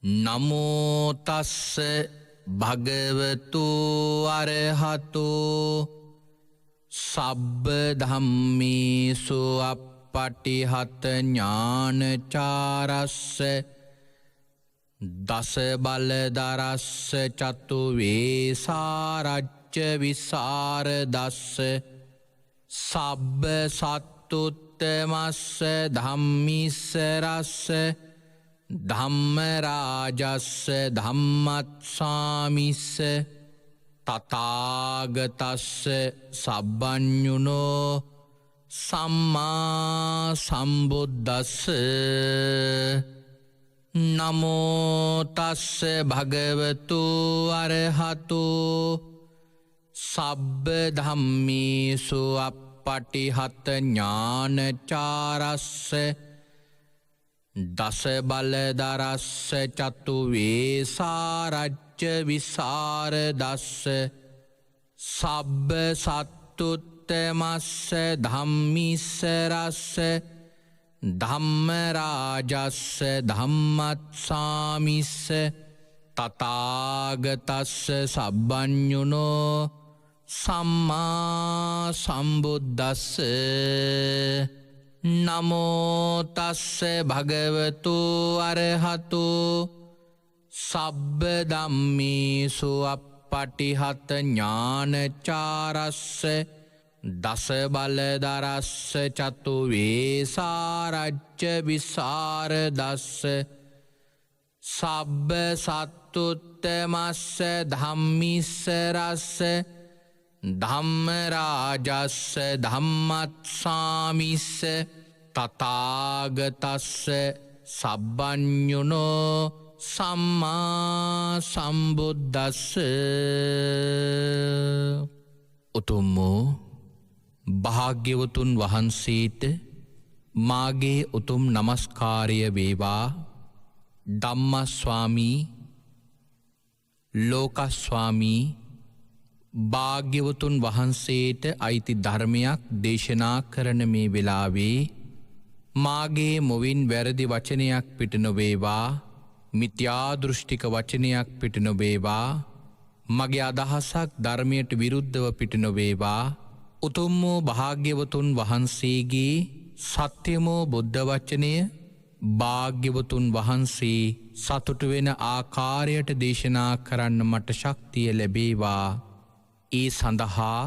නමෝ තස්ස භගවතු අරහතෝ සබ්බ ධම්මේසු අප්පටිහත ඥානචාරස්ස දස බලදරස්ස චතු වේසාරච්ච විසරදස්ස සබ්බ සත්තුත්තමස්ස ධම්මිස්සරස්ස ධම්මරාජස්ස ධම්මත්සාමිස්ස තථාගතස්ස සබ්බඤුනෝ සම්මා සම්බුද්දස්ස නමෝ තස්ස භගවතු අරහතෝ සබ්බ ධම්මේසු අප්පටිහත ඥානචාරස්ස දස බලදරස්ස චතු වේසාරච්ච විසරදස්ස සබ්බ සත්තුත්තමස්ස ධම්මිස්සරස්ස ධම්මරාජස්ස ධම්මත්සාමිස්ස තථාගතස්ස සබ්බඤුනෝ සම්මා සම්බුද්දස්ස නමෝ තස්ස භගවතු අරහතෝ සබ්බ ධම්මේසු අප්පටිහත ඥානචාරස්ස දස බලදරස්ස චතු වේසාරච්ච විසරදස්ස සබ්බ සත්තුත්තමස්ස ධම්මිස්සරස්ස ධම්මරාජස්ස ධම්මත්සාමිස්ස තථාගතස්ස සබ්බඤුනෝ සම්මා සම්බුද්දස්ස උතුම් භාග්‍යවතුන් වහන්සේට මාගේ උතුම් නමස්කාරය වේවා. ධම්මස්වාමී ලෝකස්වාමී භාග්‍යවතුන් වහන්සේට අයිති ධර්මයක් දේශනා කරන මේ වෙලාවේ මාගේ මුවින් වැරදි වචනයක් පිට නොවේවා, මිත්‍යා දෘෂ්ටික වචනයක් පිට නොවේවා, මගේ අදහසක් ධර්මයට විරුද්ධව පිට නොවේවා. උතුම් වූ භාග්‍යවතුන් වහන්සේගේ සත්‍යමෝ බුද්ධ වචනය භාග්‍යවතුන් වහන්සේ සතුටු වෙන ආකාරයට දේශනා කරන්න මට ශක්තිය ලැබේවා. ඒ සඳහා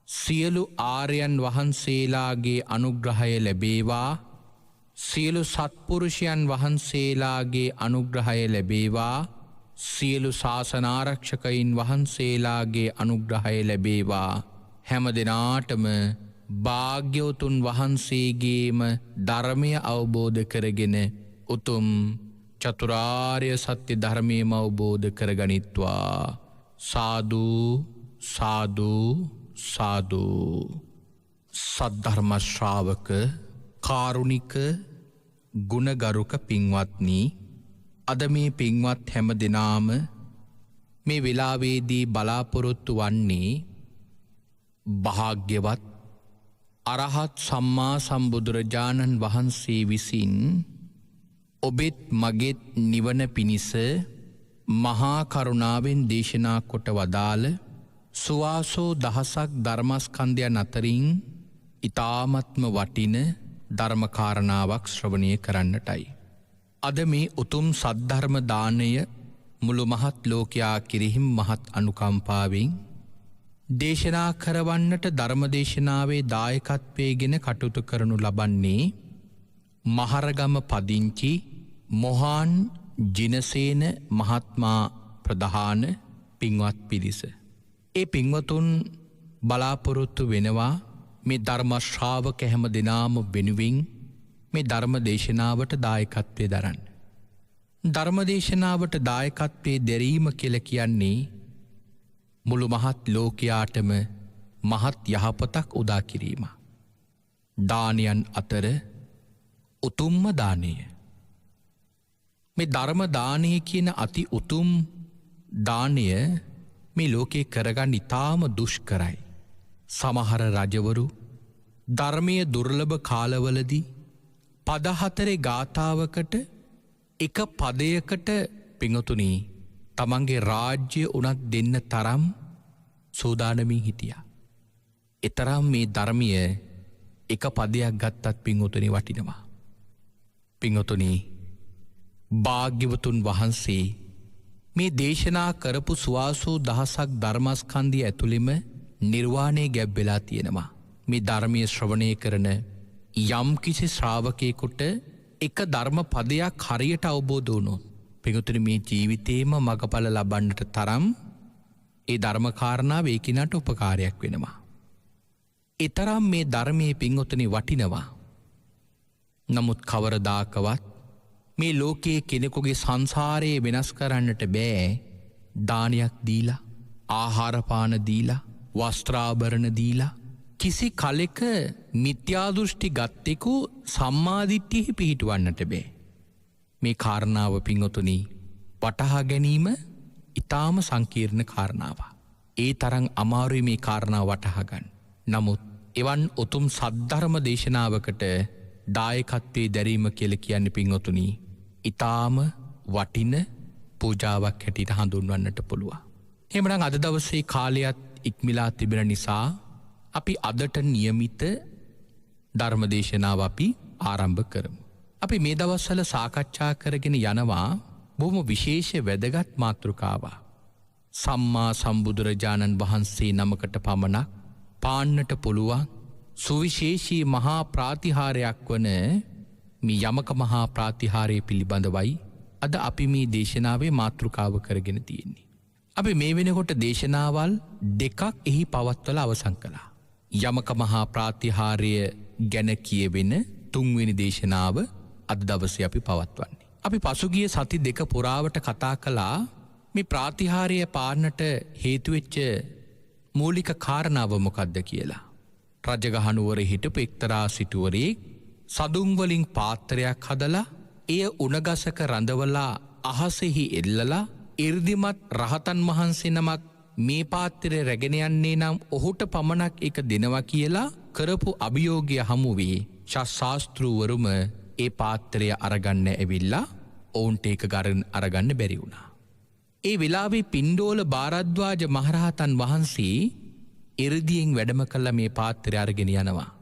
සියලු ආර්යයන් වහන්සේලාගේ අනුග්‍රහය ලැබේවා. සියලු සත්පුරුෂයන් වහන්සේලාගේ අනුග්‍රහය ලැබේවා. සියලු ශාසනාරක්ෂකයින් වහන්සේලාගේ අනුග්‍රහය ලැබේවා. හැම දිනාටම භාග්‍යවතුන් වහන්සේගේම ධර්මය අවබෝධ කරගෙන උතුම් චතුරාර්ය සත්‍ය ධර්මයම අවබෝධ කරගනිත්වා. සාදු සාදු සාදු. සද්ධර්ම ශ්‍රාවක කාරුණික ගුණගරුක පින්වත්නි, අද මේ පින්වත් හැම දෙනාම මේ වෙලාවේදී බලාපොරොත්තු වන්නේ භාග්‍යවත් අරහත් සම්මා සම්බුදුරජාණන් වහන්සේ විසින් ඔබෙත් මගෙත් නිවන පිණිස මහා කරුණාවෙන් දේශනා කොට වදාළ සුවාසෝ දහසක් ධර්මස්කන්ධයන් අතරින් ඊ타ත්ම වටින ධර්මකාරණාවක් ශ්‍රවණය කරන්නටයි. අද මේ උතුම් සද්ධර්ම දානය මුළු මහත් ලෝකයා කිරිහිම් මහත් අනුකම්පාවෙන් දේශනා කරවන්නට ධර්මදේශනාවේ දායකත්වයේගෙන කටයුතු කරනු ලබන්නේ මහරගම පදිංචි මොහාන් ජිනසේන මහත්මා ප්‍රධාන පින්වත් පිරිස. ඒ පින්වතුන් බලාපොරොත්තු වෙනවා මේ ධර්ම ශ්‍රාවක හැම දෙනාම වෙනුවෙන් මේ ධර්ම දේශනාවට දායකත්වය දරන්න. ධර්ම දේශනාවට දායකත්වයේ දැරීම කියලා කියන්නේ මුළු මහත් ලෝකයාටම මහත් යහපතක් උදා කිරීම. දානයන් අතර උතුම්ම දානය මේ ධර්ම දානය කියන අති උතුම් දානය මේ ලෝකේ කරගන්න ඉතාම දුෂ්කරයි. සමහර රජවරු ධර්මයේ දුර්ලභ කාලවලදී පද 4 ගාථාවකට එක පදයකට පිංහතුනි තමන්ගේ රාජ්‍ය උනත් දෙන්න තරම් සූදානමින් හිටියා. එතරම් මේ ධර්මය එක පදයක් ගත්තත් පිංහතුනි වටිනවා. පිංහතුනි භාග්‍යවතුන් වහන්සේ මේ දේශනා කරපු සුවාසූ දහසක් ධර්මස්කන්ධය ඇතුළෙම නිර්වාණය ගැබ්වෙලා තියෙනවා. මේ ධර්මය ශ්‍රවණය කරන යම් කිසි ශ්‍රාවකයෙකුට එක ධර්ම පදයක් හරියට අවබෝධ වුණොත් පිංහතුනි මේ ජීවිතේම මගඵල ලබන්නට තරම් ඒ ධර්මකාරණාව ඒකිනට උපකාරයක් වෙනවා. එතරම් මේ ධර්මයේ පිංහතුනි වටිනවා. නමුත් කවරදාකවත් මේ ලෝකයේ කෙනෙකුගේ සංසාරයේ වෙනස් කරන්නට බෑ දානයක් දීලා ආහාරපාන දීලා වස්ත්‍රාභරණ දීලා කිසි කලෙක මිත්‍යාදෘෂ්ටි ගත්තෙකු සම්මාදිට්ඨියෙහි පිහිටුවන්නට බෑ. මේ කාරණාව පිංහතුනි වටහා ගැනීම ඉතාම සංකීර්ණ කාරණාව. ඒ තරම් අමාරුයි මේ කාරණාව වටහාගන්න. නමුත් එවන් උතුම් සද්ධර්ම දේශනාවකට දායකත්වයේ දැරීම කියලා කියන්නේ පිංහතුනි ඉතාම වටින පූජාවක් හැටියට හඳුන්වන්නට පුළුවන්. එහෙමනම් අද දවසේ කාලයත් ඉක්මලා තිබෙන නිසා අපි අදට නියමිත ධර්මදේශනාව අපි ආරම්භ කරමු. අපි මේ දවස්වල සාකච්ඡා කරගෙන යනවා බොහොම විශේෂ වැදගත් මාතෘකාවක්. සම්මා සම්බුදුරජාණන් වහන්සේ නමකට පමණක් පාන්නට පුළුවන් සුවිශේෂී මහා ප්‍රාතිහාරයක් වන මේ යමක මහා ප්‍රාතිහාරය පිළිබඳවයි අද අපි මේ දේශනාවේ මාතෘකාව කරගෙන තියෙන්නේ. අපි මේ වෙනකොට දේශනාවල් දෙකක් එහි පවත්වලා අවසන් කළා. යමක මහා ප්‍රාතිහාරය ගැන කියවෙන තුන්වෙනි දේශනාව අද දවසේ අපි පවත්වන්නේ. අපි පසුගිය සති දෙක පුරාවට කතා කළා මේ ප්‍රාතිහාරය පාන්නට හේතුවෙච්ච මූලික කාරණාව මොකක්ද කියලා. රජගහනුවර හිටපු එක්තරා සිටුවරේ සදුන්වලින් පාත්‍රයක් හදලා එය උණගසක රඳවලා අහසෙහි එල්ලලා ඉර්දිමත් රහතන් වහන්සේ නමක් මේ පාත්‍රය රැගෙන යන්නේ නම් ඔහුට පමණක් එක දෙනවා කියලා කරපු අභියෝගය හමුවේ ශාස්ත්‍රූවරුම ඒ පාත්‍රය අරගන්න ඇවිල්ලා ඔවුන්ට ඒක ගරන් අරගන්න බැරි වුණා. ඒ වෙලාවේ පිණ්ඩෝල භාරද්වාජ මහරහතන් වහන්සේ ඉර්දියෙන් වැඩම කළ මේ පාත්‍රය අරගෙන යනවා.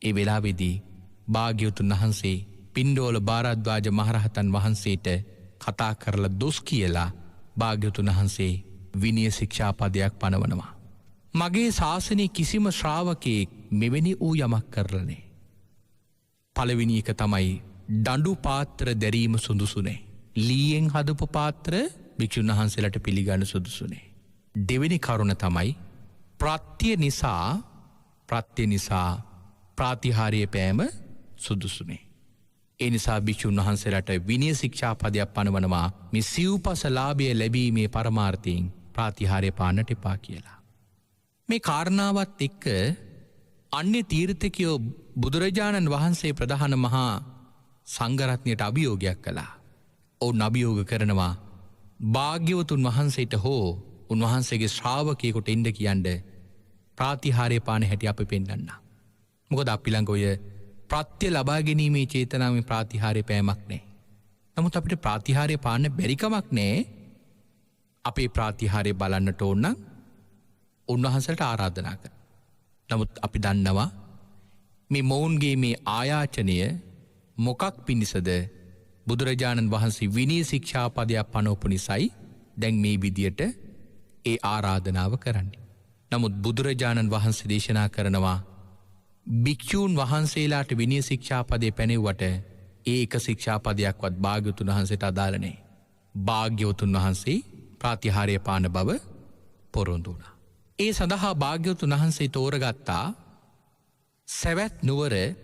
ඒ වෙලාවේදී භාග්‍යවතුන් වහන්සේ පිණ්ඩෝල භාරද්වාජ මහරහතන් වහන්සේට කතා කරලා දොස් කියලා භාග්‍යවතුන් වහන්සේ විනය ශික්ෂාපදයක් පනවනවා. මගේ ශාසනයේ කිසිම ශ්‍රාවකයෙක් මෙවැනි වූ යමක් කරලනේ. පළවෙනි එක තමයි දඬු පාත්‍ර දැරීම සුදුසුනේ. ලීයෙන් හදපු පාත්‍ර භික්ෂුන් වහන්සේලාට පිළිගන්න සුදුසුනේ. දෙවෙනි කරුණ තමයි ප්‍රත්‍ය නිසා ප්‍රාතිහාර්ය පෑම සුදුසුනේ. ඒ නිසා භික්ෂුන් වහන්සේලාට විනය ශික්ෂාපදයක් පනවනවා මේ සිව්පස ලාභය ලැබීමේ පරමාර්ථයෙන් ප්‍රාතිහාර්ය පාන්නට එපා කියලා. මේ කාරණාවත් එක්ක අන්‍ය තීර්ථකයෝ බුදුරජාණන් වහන්සේ ප්‍රධාන මහා සංඝරත්නයට අභියෝගයක් කළා. ඔවුන් අභියෝග කරනවා භාග්‍යවතුන් වහන්සේට හෝ උන්වහන්සේගේ ශ්‍රාවකයෙකුට එන්න කියන්න ප්‍රාතිහාර්ය පාන හැටි අපි පෙන්වන්න. මොකද අපි ළඟ ඔය ප්‍රත්‍ය ලබා ගැනීමේ චේතනාවෙන් ප්‍රාතිහාර්ය පෑමක් නැහැ. නමුත් අපිට ප්‍රාතිහාර්ය පාන්න බැරි කමක් නැහැ. අපේ ප්‍රාතිහාර්ය බලන්නට ඕන නම් උන්වහන්සේට ආරාධනා කරන්න. නමුත් අපි දන්නවා මේ මොවුන්ගේ මේ ආයාචනය මොකක් පිණිසද බුදුරජාණන් වහන්සේ විනය ශික්ෂාපදයක් පනවපු නිසායි දැන් මේ විදියට ඒ ආරාධනාව කරන්නේ. නමුත් බුදුරජාණන් වහන්සේ දේශනා කරනවා භික්ෂූන් වහන්සේලාට විනය ශික්ෂාපදය පැනෙව්වට ඒ එක ශික්ෂාපදයක්වත් භාග්‍යවතුන් වහන්සේට අදාළ නැහැ. භාග්‍යවතුන් වහන්සේ ප්‍රාතිහාර්ය පාන බව පොරොන්දු වුණා. ඒ සඳහා භාග්‍යවතුන් වහන්සේ තෝරගත්තා සැවැත් නුවර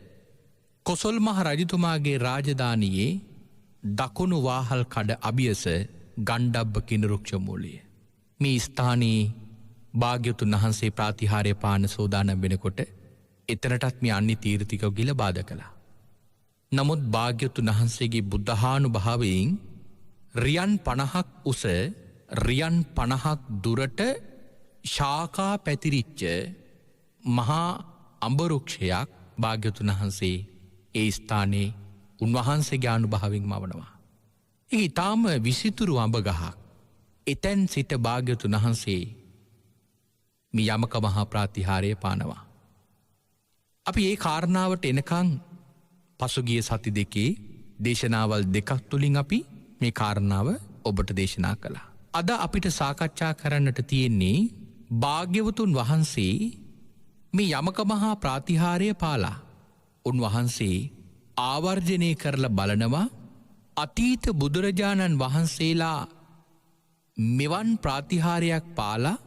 කොසොල් මහ රජතුමාගේ රාජධානියේ දකුණු වාහල් කඩ අභියස ගණ්ඩබ්බ කිනරුක්ෂ මූලය. මේ ස්ථානයේ භාග්‍යවතුන් වහන්සේ ප්‍රාතිහාර්ය පාන සෝදානම් වෙනකොට එතනටත් මේ අන්‍ය තීර්ථිකයෝ ගිල බාධා කළා. නමුත් භාග්‍යවතුන් වහන්සේගේ බුද්ධානුභාවයෙන් රියන් 50ක් උස රියන් 50ක් දුරට ශාඛා පැතිරිච්ච මහා අඹරුක්ෂයක් භාග්‍යවතුන් වහන්සේ ඒ ස්ථානයේ උන්වහන්සේගේ අනුභවයෙන් මවනවා. ඒ ඊටාම විසිතුරු අඹ ගහක්. එතැන් සිට භාග්‍යවතුන් වහන්සේ මේ යමක මහා ප්‍රාතිහාරය පානවා. අපි ඒ කාරණාවට එනකං පසුගිය සති දෙකේ දේශනාවල් දෙකක් තුළින් අපි මේ කාරණාව ඔබට දේශනා කළා. අද අපිට සාකච්ඡා කරන්නට තියෙන්නේ භාග්‍යවතුන් වහන්සේ මේ යමක මහා ප්‍රාතිහාරය පාලා උන්වහන්සේ ආවර්ජනය කරලා බලනවා අතීත බුදුරජාණන් වහන්සේලා මෙවන් ප්‍රාතිහාරයක් පාලා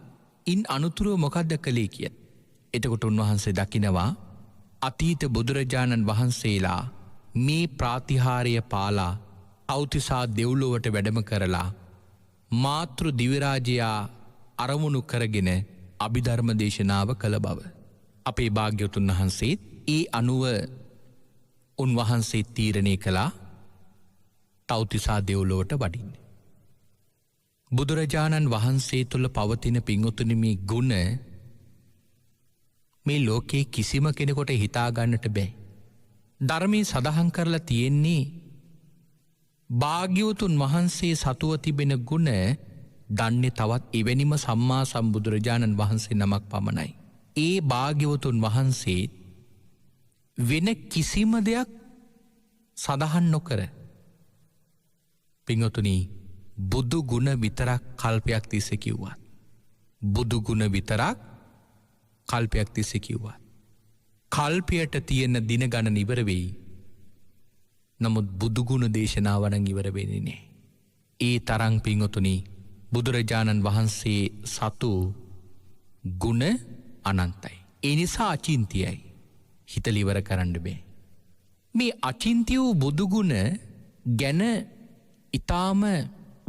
ඉන් අනුතුරුව මොකක්ද කළේ කිය. එතකොට උන්වහන්සේ දකිනවා අතීත බුදුරජාණන් වහන්සේලා මේ ප්‍රාතිහාරය පාලා අවතිසා දෙව්ලොවට වැඩම කරලා මාතෘ දිවිරාජයා අරමුණු කරගෙන අභිධර්ම දේශනාව කළ බව. අපේ භාග්‍යවතුන් වහන්සේත් ඒ අනුව උන්වහන්සේ තීරණය කළා තවතිසා දෙව්ලොවට වඩින්න. බුදුරජාණන් වහන්සේ තුළ පවතින පිංගුතුනි මේ ගුණ මේ ලෝකයේ කිසිම කෙනෙකොට හිතාගන්නට බෑ. ධර්මයේ සඳහන් කරලා තියෙන්නේ භාග්‍යවතුන් වහන්සේ සතුව තිබෙන ගුණ දන්නේ තවත් එවැනිම සම්මා සම්බුදුරජාණන් වහන්සේ නමක් පමණයි. ඒ භාග්‍යවතුන් වහන්සේ වෙන කිසිම දෙයක් සඳහන් නොකර පිංගුතුනි බුදු ගුණ විතරක් කල්පයක් තිස්සේ කිව්වත්. බුදු ගුණ විතරක් කල්පයක් තිස්සේ කිව්වත්. කල්පයට තියෙන දින ගණන ඉවර වෙයි. නමුත් බුදුගුණ දේශනාවනං ඉවර වෙන්නේ නෑ. ඒ තරං පිංගුතුනි බුදුරජාණන් වහන්සේ සතු ගුණ අනන්තයි. ඒ නිසා අචින්තියයි. හිතලිවර කරන්න බෑ. මේ අචින්තිය වූ බුදුගුණ ගැන ඉතාම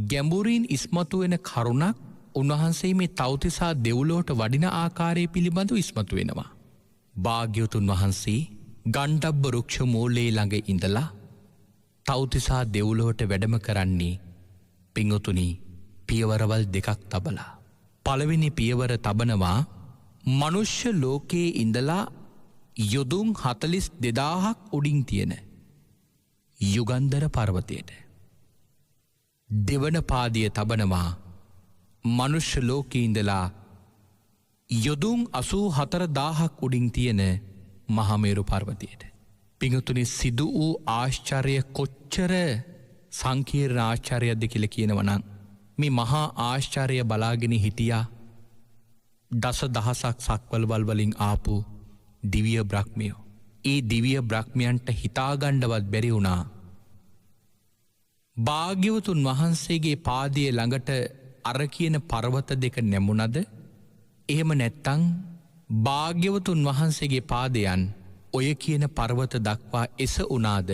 ගැඹුරින් ඉස්මතු වෙන කරුණක් උන්වහන්සේ මේ තවතිසා දෙව්ලොවට වඩින ආකාරය පිළිබඳව ඉස්මතු වෙනවා. භාග්‍යවතුන් වහන්සේ ගණ්ඩබ්බ රුක්ෂ මූලයේ ළඟ ඉඳලා තවතිසා දෙව්ලොවට වැඩම කරන්නේ පිංගුතුනි පියවරවල් දෙකක් තබලා. පළවෙනි පියවර තබනවා මනුෂ්‍ය ලෝකයේ ඉඳලා යොදුන් 42,000ක් උඩින් තියෙන යුගන්ධර පර්වතයට. දෙවන පාදිය තබනවා මනුෂ්‍ය ලෝකයේ ඉඳලා යොදුන් 84,000ක් උඩින් තියෙන මහමේරු පර්වතයට. පිංගුතුනි සිදු වූ ආශ්චර්ය කොච්චර සංකීර්ණ ආශ්චර්යයක්ද කියලා කියනවනම් මේ මහා ආශ්චර්ය බලාගෙන හිටියා දස දහසක් සක්වලවල් වලින් ආපු දිව්‍ය බ්‍රහ්මයෝ. ඒ දිව්‍ය බ්‍රහ්මයන්ට හිතාගන්නවත් බැරි වුණා භාග්‍යවතුන් වහන්සේගේ පාදයේ ළඟට අර කියන පර්වත දෙක නැමුණද එහෙම නැත්තං භාග්‍යවතුන් වහන්සේගේ පාදයන් ඔය කියන පර්වත දක්වා එස උනාද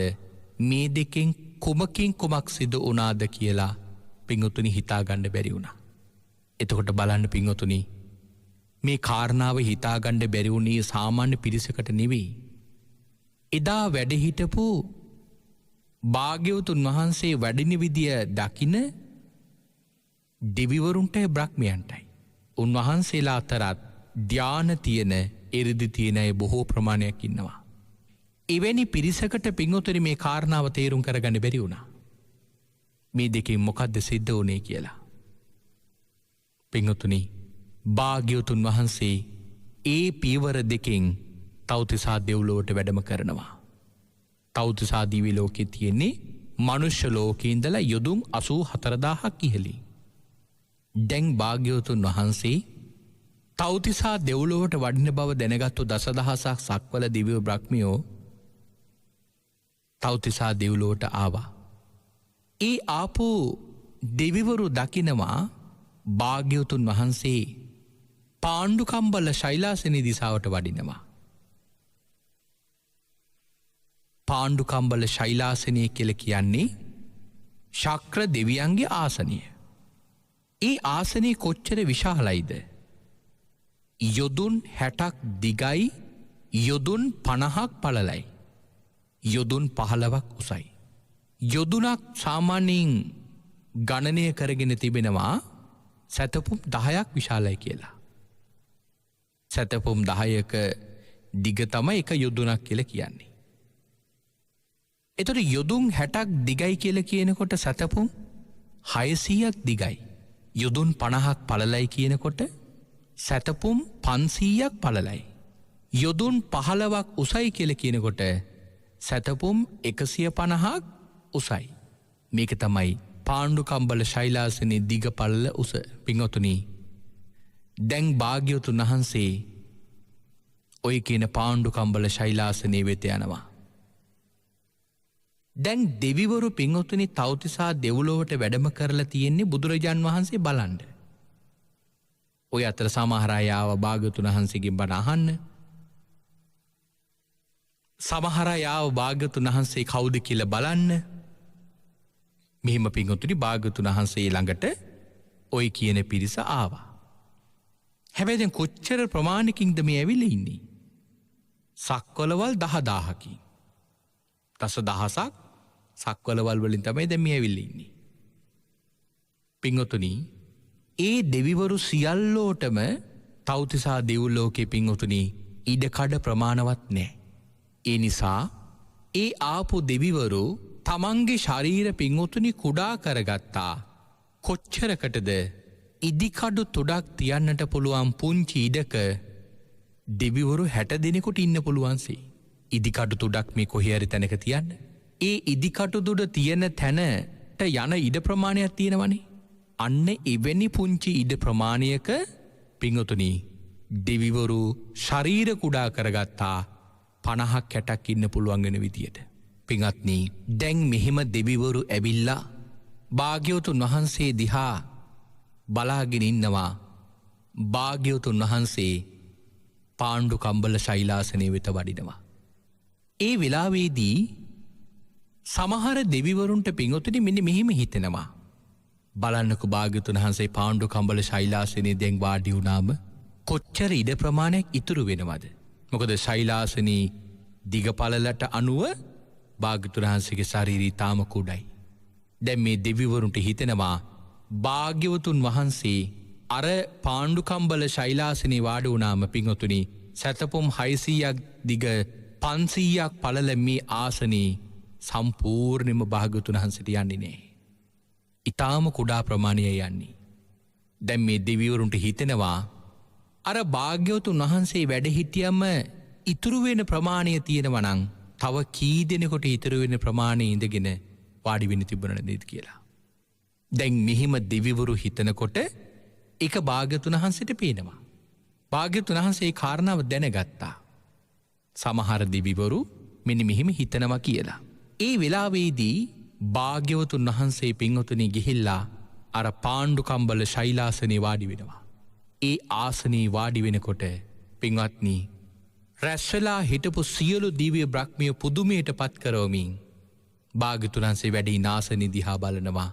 මේ දෙකෙන් කුමකින් කුමක් සිදු උනාද කියලා පිංගුතුනි හිතාගන්න බැරි වුණා. එතකොට බලන්න පිංගුතුනි මේ කාරණාව හිතාගන්න බැරි වුණේ සාමාන්‍ය පිරිසකට නෙවෙයි. එදා වැඩ හිටපු භාග්‍යවතුන් වහන්සේ වැඩින විදිය දකින දෙවිවරුන්ටයි බ්‍රහ්මයන්ටයි. උන්වහන්සේලා අතරත් ධ්‍යාන තියෙන එරිදි තියෙන අය බොහෝ ප්‍රමාණයක් ඉන්නවා. එවැනි පිරිසකට පිංගුතුනි මේ කාරණාව තේරුම් කරගන්න බැරි වුණා. මේ දෙකෙන් මොකද්ද සිද්ධ වුණේ කියලා. පිංගුතුනි භාග්‍යවතුන් වහන්සේ ඒ පියවර දෙකෙන් තවතිසා දෙව්ලොවට වැඩම කරනවා. තවතිසා දිව්‍ය ලෝකේ තියෙන්නේ මනුෂ්‍ය ලෝකේ ඉඳලා යොදුන් 84,000ක් ඉහළින්. දැන් භාග්‍යවතුන් වහන්සේ තවතිසා දෙව්ලොවට වඩින බව දැනගත්තු දසදහසක් සක්වල දිව්‍ය බ්‍රහ්මයෝ තවතිසා දෙව්ලොවට ආවා. ඒ ආපු දෙවිවරු දකිනවා භාග්‍යවතුන් වහන්සේ පාණ්ඩුකම්බල ශෛලාසනේ දිසාවට වඩිනවා. පාණ්ඩුකම්බල ශෛලාසනය කියලා කියන්නේ ශක්‍ර දෙවියන්ගේ ආසනය. ඒ ආසනයේ කොච්චර විශාලයිද? යොදුන් 60ක් දිගයි, යොදුන් 50ක් පළලයි, යොදුන් 15ක් උසයි. යොදුනක් සාමාන්‍යයෙන් ගණනය කරගෙන තිබෙනවා සැතපුම් 10ක් විශාලයි කියලා. සැතපුම් 10ක දිග තමයි එක යොදුනක් කියලා කියන්නේ. එතොට යොදුන් 60ක් දිගයි කියල කියනකොට සැතපුම් 600ක් දිගයි. යොදුන් 50ක් පළලයි කියනකොට සැතපුම් 500ක් පළලයි. යොදුන් 15ක් උසයි කියල කියනකොට සැතපුම් 150ක් උසයි. මේක තමයි පාණ්ඩු කම්බල ශෛලාසනයේ දිග පළල උස. පින්වතුනි, දැන් භාග්‍යවතුන් වහන්සේ ඔය කියන පාණ්ඩු කම්බල ශෛලාසනයේ වෙත යනවා. දැන් දෙවිවරු පින්වතුනි තවතිසා දෙව්ලොවට වැඩම කරලා තියෙන්නේ බුදුරජාන් වහන්සේ බලන්න. ඔය අතර සමහර අය ආව භාග්‍යවතුන් වහන්සේගෙන් බණ අහන්න. සමහර අය ආව භාග්‍යවතුන් වහන්සේ කවුද කියලා බලන්න. මෙහිම පින්වතුනි භාග්‍යවතුන් වහන්සේ ළඟට ඔය කියන පිරිස ආවා. හැබැයි දැන් කොච්චර ප්‍රමාණිකින්ද මේ ඇවිල්ලා ඉන්නේ? සක්වලවල් 10000කින්. දස දහසක් සක්වලවල් වලින් තමයි දැන් මේ ඇවිල්ලා ඉන්නේ. පින්වතුනි, ඒ දෙවිවරු සියල්ලෝටම තවතිසා දෙව්ලෝකේ පින්වතුනි ඉඩකඩ ප්‍රමාණවත් නැහැ. ඒ නිසා ඒ ආපු දෙවිවරු තමන්ගේ ශරීර පින්වතුනි කුඩා කරගත්තා. කොච්චරකටද? ඉදිකඩු තුඩක් තියන්නට පුළුවන් පුංචි ඉඩක දෙවිවරු 60 දෙනෙකුට ඉන්න පුළුවන්සේ. ඉදිකඩු තුඩක් මේ කොහේ හරි තැනක තියන්න. ඒ ඉදිකටු තුඩ තියෙන තැනට යන ඉඩ ප්‍රමාණයක් තියෙනවනේ. අන්න එවැනි පුංචි ඉඩ ප්‍රමාණයක පින්වතුනි දෙවිවරු ශරීර කුඩා කරගත්තා 50ක් 60ක් ඉන්න පුළුවන් වෙන විදියට. පින්වත්නි, දැන් මෙහෙම දෙවිවරු ඇවිල්ලා භාග්‍යවතුන් වහන්සේ දිහා බලාගෙන ඉන්නවා. භාග්‍යවතුන් වහන්සේ පාණ්ඩු කම්බල ශෛලාසනයේ වෙත වඩිනවා. ඒ වෙලාවේදී සමහර දෙවිවරුන්ට පින්වතුනි මෙන්න මෙහෙම හිතෙනවා. බලන්නකෝ භාග්‍යවතුන් වහන්සේ පාණ්ඩු කම්බල ශෛලාසනයේ දැන් වාඩි වුණාම කොච්චර ඉඩ ප්‍රමාණයක් ඉතුරු වෙනවද? මොකද ශෛලාසනී දිගපළලට අනුව භාග්‍යවතුන් වහන්සේගේ ශරීරය තාම කුඩයි. දැන් මේ දෙවිවරුන්ට හිතෙනවා භාග්‍යවතුන් වහන්සේ අර පාණ්ඩු කම්බල ශෛලාසනයේ වාඩි වුණාම පින්වතුනි සැතපුම් 600ක් දිග 500ක් පළල මේ ආසනී සම්පූර්ණයෙන්ම භාග්‍යවතුන් වහන්සේට යන්නේ නැහැ. ඊටාම කුඩා ප්‍රමාණයයි යන්නේ. දැන් මේ දෙවිවරුන්ට හිතෙනවා අර භාග්‍යවතුන් වහන්සේ වැඩ හිටියම ඉතුරු වෙන ප්‍රමාණය තියෙනවා නම් තව කී දෙනෙකුට ඉතුරු වෙන ප්‍රමාණය ඉඳගෙන වාඩි වෙන්න තිබුණා නේද කියලා. දැන් මෙහිම දෙවිවරු හිතනකොට ඒක භාග්‍යවතුන් වහන්සේට පේනවා. භාග්‍යවතුන් වහන්සේ ඒ කාරණාව දැනගත්තා. සමහර දෙවිවරු මෙන්න මෙහිම හිතනවා කියලා. ඒ වෙලාවේදී භාග්‍යවතුන් වහන්සේ පින්වතුනි ගිහිල්ලා අර පාණ්ඩු කම්බල ශෛලාසනයේ වාඩි වෙනවා. ඒ ආසනයේ වාඩි වෙනකොට පින්වත්නි රැස්වලා හිටපු සියලු දිව්‍ය බ්‍රහ්මිය පුදුමයට පත් කරවමින් භාග්‍යවතුන් වහන්සේ වැඩ ඉන ආසනය දිහා බලනවා.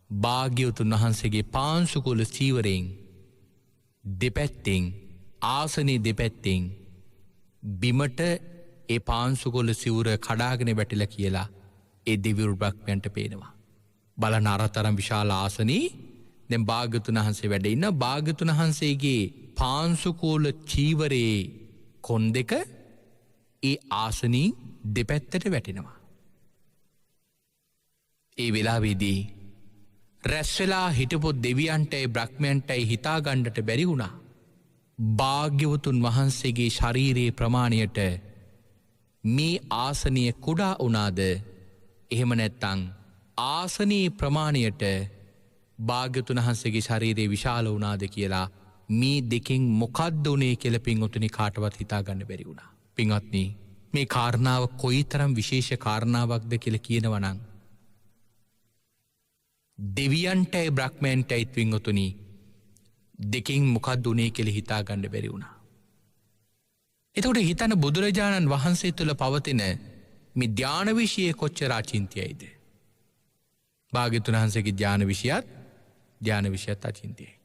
භාග්‍යවතුන් වහන්සේගේ පාංශුකුල චීවරයෙන් දෙපැත්තෙන් ආසනයේ දෙපැත්තෙන් බිමට ඒ පාංශුකුල සිවුර කඩාගෙන වැටිලා කියලා ඒ දිව්‍ය බ්‍රහ්මයන්ට පේනවා. බලන අරතරම් විශාල ආසනී දැන් භාග්‍යවතුන් වහන්සේ වැඩ ඉන්න භාග්‍යවතුන් වහන්සේගේ පාංශුකුල චීවරයේ කොන් දෙක ඒ ආසනී දෙපැත්තට වැටෙනවා. ඒ වෙලාවේදී රැස්වෙලා හිටපු දෙවියන්ටයි බ්‍රහ්මයන්ටයි හිතාගන්නට බැරි වුණා. භාග්‍යවතුන් වහන්සේගේ ශරීරයේ ප්‍රමාණයට මේ ආසනය කුඩා වුණාද එහෙම නැත්නම් ආසනයේ ප්‍රමාණයට භාග්‍යවතුන් වහන්සේගේ ශරීරයේ විශාල වුණාද කියලා මේ දෙකෙන් මොකක්ද උනේ කියලා පින්වතුනි කාටවත් හිතාගන්න බැරි වුණා. පින්වත්නි, මේ කාරණාව කොයිතරම් විශේෂ කාරණාවක්ද කියලා කියනවා නම් දෙවියන්ටයි බ්‍රහ්මයන්ටයි පින්වතුනි දෙකෙන් මොකක්ද උනේ කියලා හිතාගන්න බැරි වුණා. එතකොට හිතන්න බුදුරජාණන් වහන්සේ තුළ පවතින මේ ධ්‍යාන විෂය කොච්චර අචින්තියයිද? භාග්‍යවතුන් වහන්සේගේ ධ්‍යාන විෂයත් අචින්තියයි.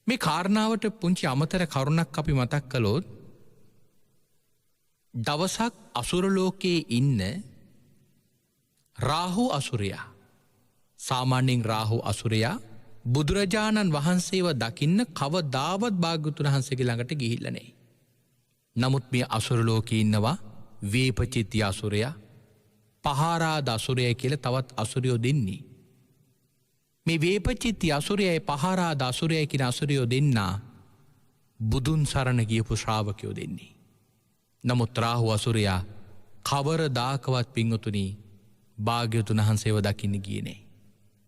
මේ කාරණාවට පුංචි අමතර කරුණක් අපි මතක් කළොත් දවසක් අසුර ලෝකයේ ඉන්න රාහු අසුරයා සාමාන්‍යයෙන් රාහු අසුරයා බුදුරජාණන් වහන්සේව දකින්න කවදාවත් භාග්‍යවතුන් වහන්සේගේ ළඟට ගිහිල්ලා නැහැ. නමුත් මේ අසුර ලෝකේ ඉන්නවා වේපචිත්ති අසුරයා, පහාරාද අසුරයයි කියලා තවත් අසුරයෝ දෙන්නේ. මේ වේපචිත්ති අසුරයයි පහාරාද අසුරයයි කියන අසුරයෝ දෙන්නා බුදුන් සරණ ගියපු ශ්‍රාවකයෝ දෙන්නේ. නමුත් රාහු අසුරයා කවරදාකවත් පිංගුතුනි භාග්‍යවතුන් වහන්සේව දකින්න ගියේ නෑ.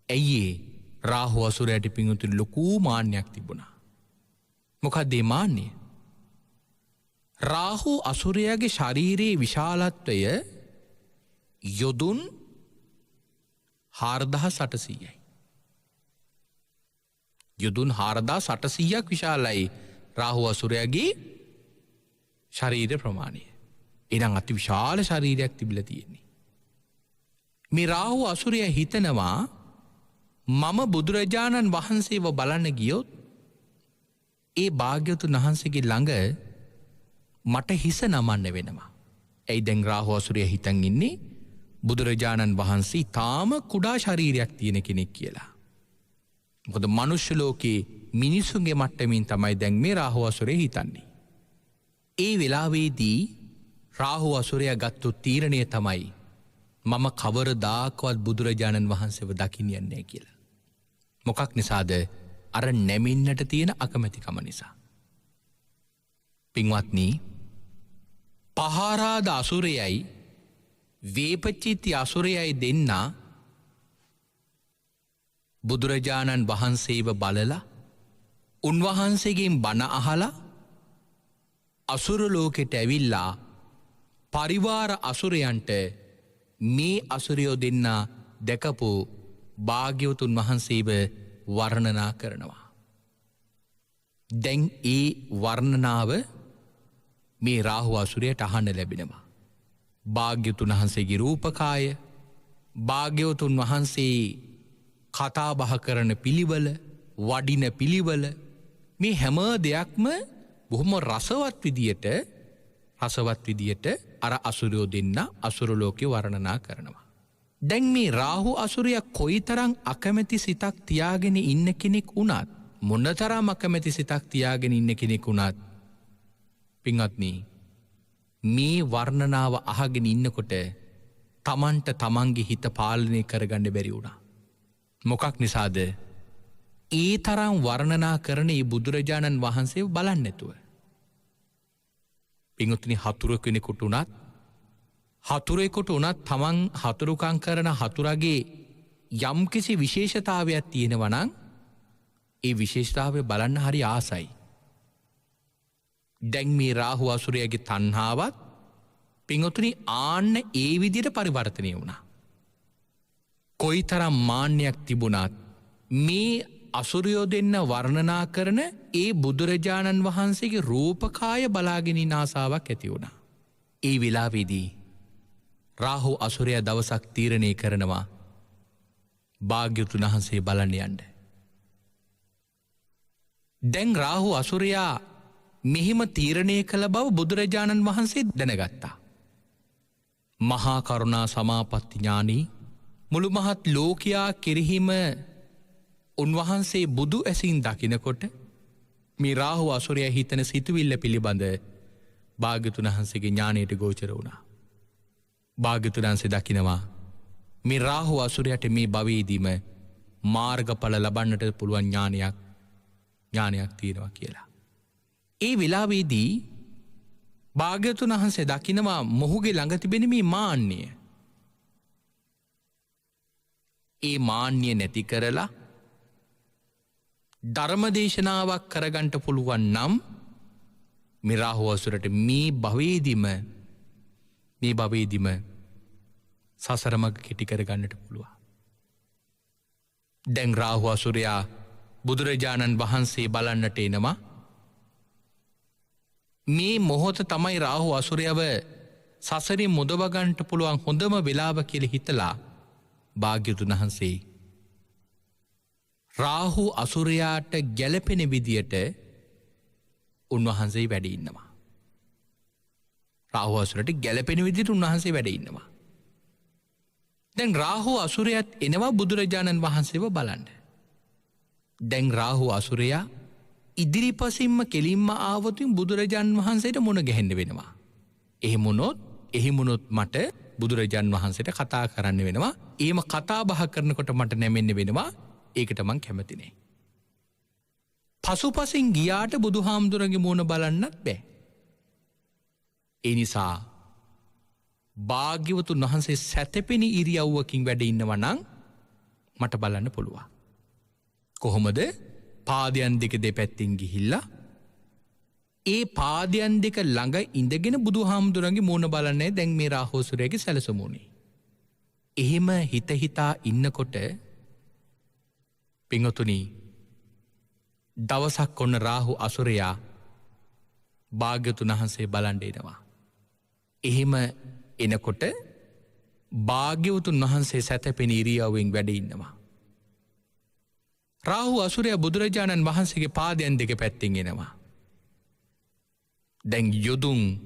ඇයි ඒ? රාහු අසුරයට පිංගුතුනි ලොකු මාන්නයක් තිබුණා. මොකක්ද ඒ මාන්නය? රාහු අසුරයාගේ ශරීරයේ විශාලත්වය යොදුන් 4800යි. යොදුන් 4800ක් විශාලයි රාහු අසුරයාගේ ශරීර ප්‍රමාණය. එනම් අති විශාල ශරීරයක් තිබිලා තියෙන්නේ. මේ රාහු අසුරයා හිතනවා මම බුදුරජාණන් වහන්සේව බලන්න ගියොත් ඒ භාග්‍යවතුන් වහන්සේගේ ළඟ මට හිස නමන්න වෙනවා. ඇයි දැන් රාහු අසුරයා හිතන් ඉන්නේ බුදුරජාණන් වහන්සේ තාම කුඩා ශරීරයක් තියෙන කෙනෙක් කියලා. මොකද මනුෂ්‍ය ලෝකේ මිනිසුන්ගේ මට්ටමින් තමයි දැන් මේ රාහු අසුරයා හිතන්නේ. ඒ වෙලාවේදී රාහු අසුරයා ගත්තු තීරණය තමයි මම කවරදාකවත් බුදුරජාණන් වහන්සේව දකින්න යන්නේ නැහැ කියලා. මොකක් නිසාද? අර නැමින්නට තියෙන අකමැතිකම නිසා. පින්වත්නි, පහාරාද අසුරයයි වේපචිත්ති අසුරයයි දෙන්නා බුදුරජාණන් වහන්සේව බලලා උන්වහන්සේගෙන් බණ අහලා අසුර ලෝකෙට ඇවිල්ලා පරිවාර අසුරයන්ට මේ අසුරයෝ දෙන්නා දැකපු භාග්‍යවතුන් වහන්සේව වර්ණනා කරනවා. දැන් ඒ වර්ණනාව මේ රාහු අසුරයට අහන්න ලැබෙනවා. භාග්‍යවතුන් වහන්සේගේ රූපකාය, භාග්‍යවතුන් වහන්සේ කතා බහ කරන පිළිවෙල, වඩින පිළිවෙල, මේ හැම දෙයක්ම බොහොම රසවත් විදියට අර අසුරයෝ දෙන්න අසුර ලෝකේ වර්ණනා කරනවා. දැන් මේ රාහු අසුරයා කොයිතරම් අකමැති සිතක් තියාගෙන ඉන්න කෙනෙක් වුණත්, මොනතරම් අකමැති සිතක් තියාගෙන ඉන්න කෙනෙක් වුණත් පින්වත්නි, මේ වර්ණනාව අහගෙන ඉන්නකොට තමන්ට තමන්ගේ හිත පාලනය කරගන්න බැරි වුණා. මොකක් නිසාද? ඒ තරම් වර්ණනා කරන මේ බුදුරජාණන් වහන්සේව බලන්නේ නැතුව. පින්වත්නි, හතුරෙකුට උනත් තමන් හතුරුකම් කරන හතුරගේ යම්කිසි විශේෂතාවයක් තියෙනවා නම් ඒ විශේෂතාවය බලන්න හරි ආසයි. දැන් මේ රාහු අසුරයාගේ තණ්හාවත් පින්වත්නි ආන්න ඒ විදිහට පරිවර්තනය වුණා. කොයිතරම් මාන්නයක් තිබුණත් මේ අසුරයෝ දෙන්න වර්ණනා කරන ඒ බුදුරජාණන් වහන්සේගේ රූපකාය බලාගෙන ඉන්න ආසාවක් ඇති වුණා. ඒ වෙලාවේදී රාහු අසුරයා දවසක් තීරණය කරනවා භාග්‍යවතුන් වහන්සේ බලන්න යන්න. දැන් රාහු අසුරයා මෙහිම තීරණය කළ බව බුදුරජාණන් වහන්සේ දැනගත්තා. මහා කරුණා සමාපatti ඥානී මුළු මහත් ලෝකයා කෙරෙහිම උන්වහන්සේ බුදු ඇසින් දකිනකොට මේ රාහු අසුරයා හිතන සිතුවිල්ල පිළිබඳ භාග්‍යවතුන් වහන්සේගේ ඥානයට ගෝචර වුණා. භාග්‍යවතුන් වහන්සේ දකිනවා මේ රාහු අසුරයාට මේ භවයේදීම මාර්ගඵල ලබන්නට පුළුවන් ඥානයක් තියෙනවා කියලා. ඒ වෙලාවේදී භාග්‍යවතුන් වහන්සේ දකිනවා මොහුගේ ළඟ තිබෙන මේ මාන්නය. ඒ මාන්නය නැති කරලා ධර්මදේශනාවක් කරගන්න පුළුවන් නම් මේ රාහු අසුරට මේ භවයේදීම සසර මඟ කෙටි කරගන්නට පුළුවන්. දැන් රාහු අසුරයා බුදුරජාණන් වහන්සේ බලන්නට එනවා. මේ මොහොත තමයි රාහු අසුරයව සසරින් මුදව ගන්නට පුළුවන් හොඳම වෙලාව කියලා හිතලා භාග්‍යවතුන් වහන්සේ රාහු අසුරයාට ගැළපෙන විදියට උන්වහන්සේ වැඩ ඉන්නවා. රාහු අසුරට ගැළපෙන විදියට උන්වහන්සේ වැඩ ඉන්නවා. දැන් රාහු අසුරයාත් එනවා බුදුරජාණන් වහන්සේව බලන්න. දැන් රාහු අසුරයා ඉදිරිපසින්ම කෙලින්ම ආවොතින් බුදුරජාණන් වහන්සේට මුණ ගැහෙන්න වෙනවා. එහෙමුණොත් මට බුදුරජාණන් වහන්සේට කතා කරන්න වෙනවා. ඒම කතා බහ කරනකොට මට නැමෙන්න වෙනවා. ඒකට මං කැමති නෑ. පසුපසින් ගියාට බුදුහාමුදුරන්ගේ මූණ බලන්නත් බෑ. ඒ නිසා භාග්‍යවතුන් වහන්සේ සැතපෙන ඉරියව්වකින් වැඩ ඉන්නවනං මට බලන්න පුළුවන්. කොහොමද පාදයන් දෙක දෙපැත්තින් ගිහිල්ලා ඒ පාදයන් දෙක ළඟ ඉඳගෙන බුදුහාමුදුරන්ගේ මූණ බලන්නේ දැන් මේ රාහෝසුරයාගේ සැලසුමුණේ. එහෙම හිතහිතා ඉන්නකොට පිංගතුනි දවසක් ඔන්න රාහු අසුරයා භාග්‍යවතුන් වහන්සේ බලන්න එනවා. එහෙම එනකොට භාග්‍යවතුන් වහන්සේ සැතපෙන ඉරියව්වෙන් වැඩ ඉන්නවා. රාහු අසුරයා බුදුරජාණන් වහන්සේගේ පාදයන් දෙක පැත්තින් එනවා. දැන් යොදුන්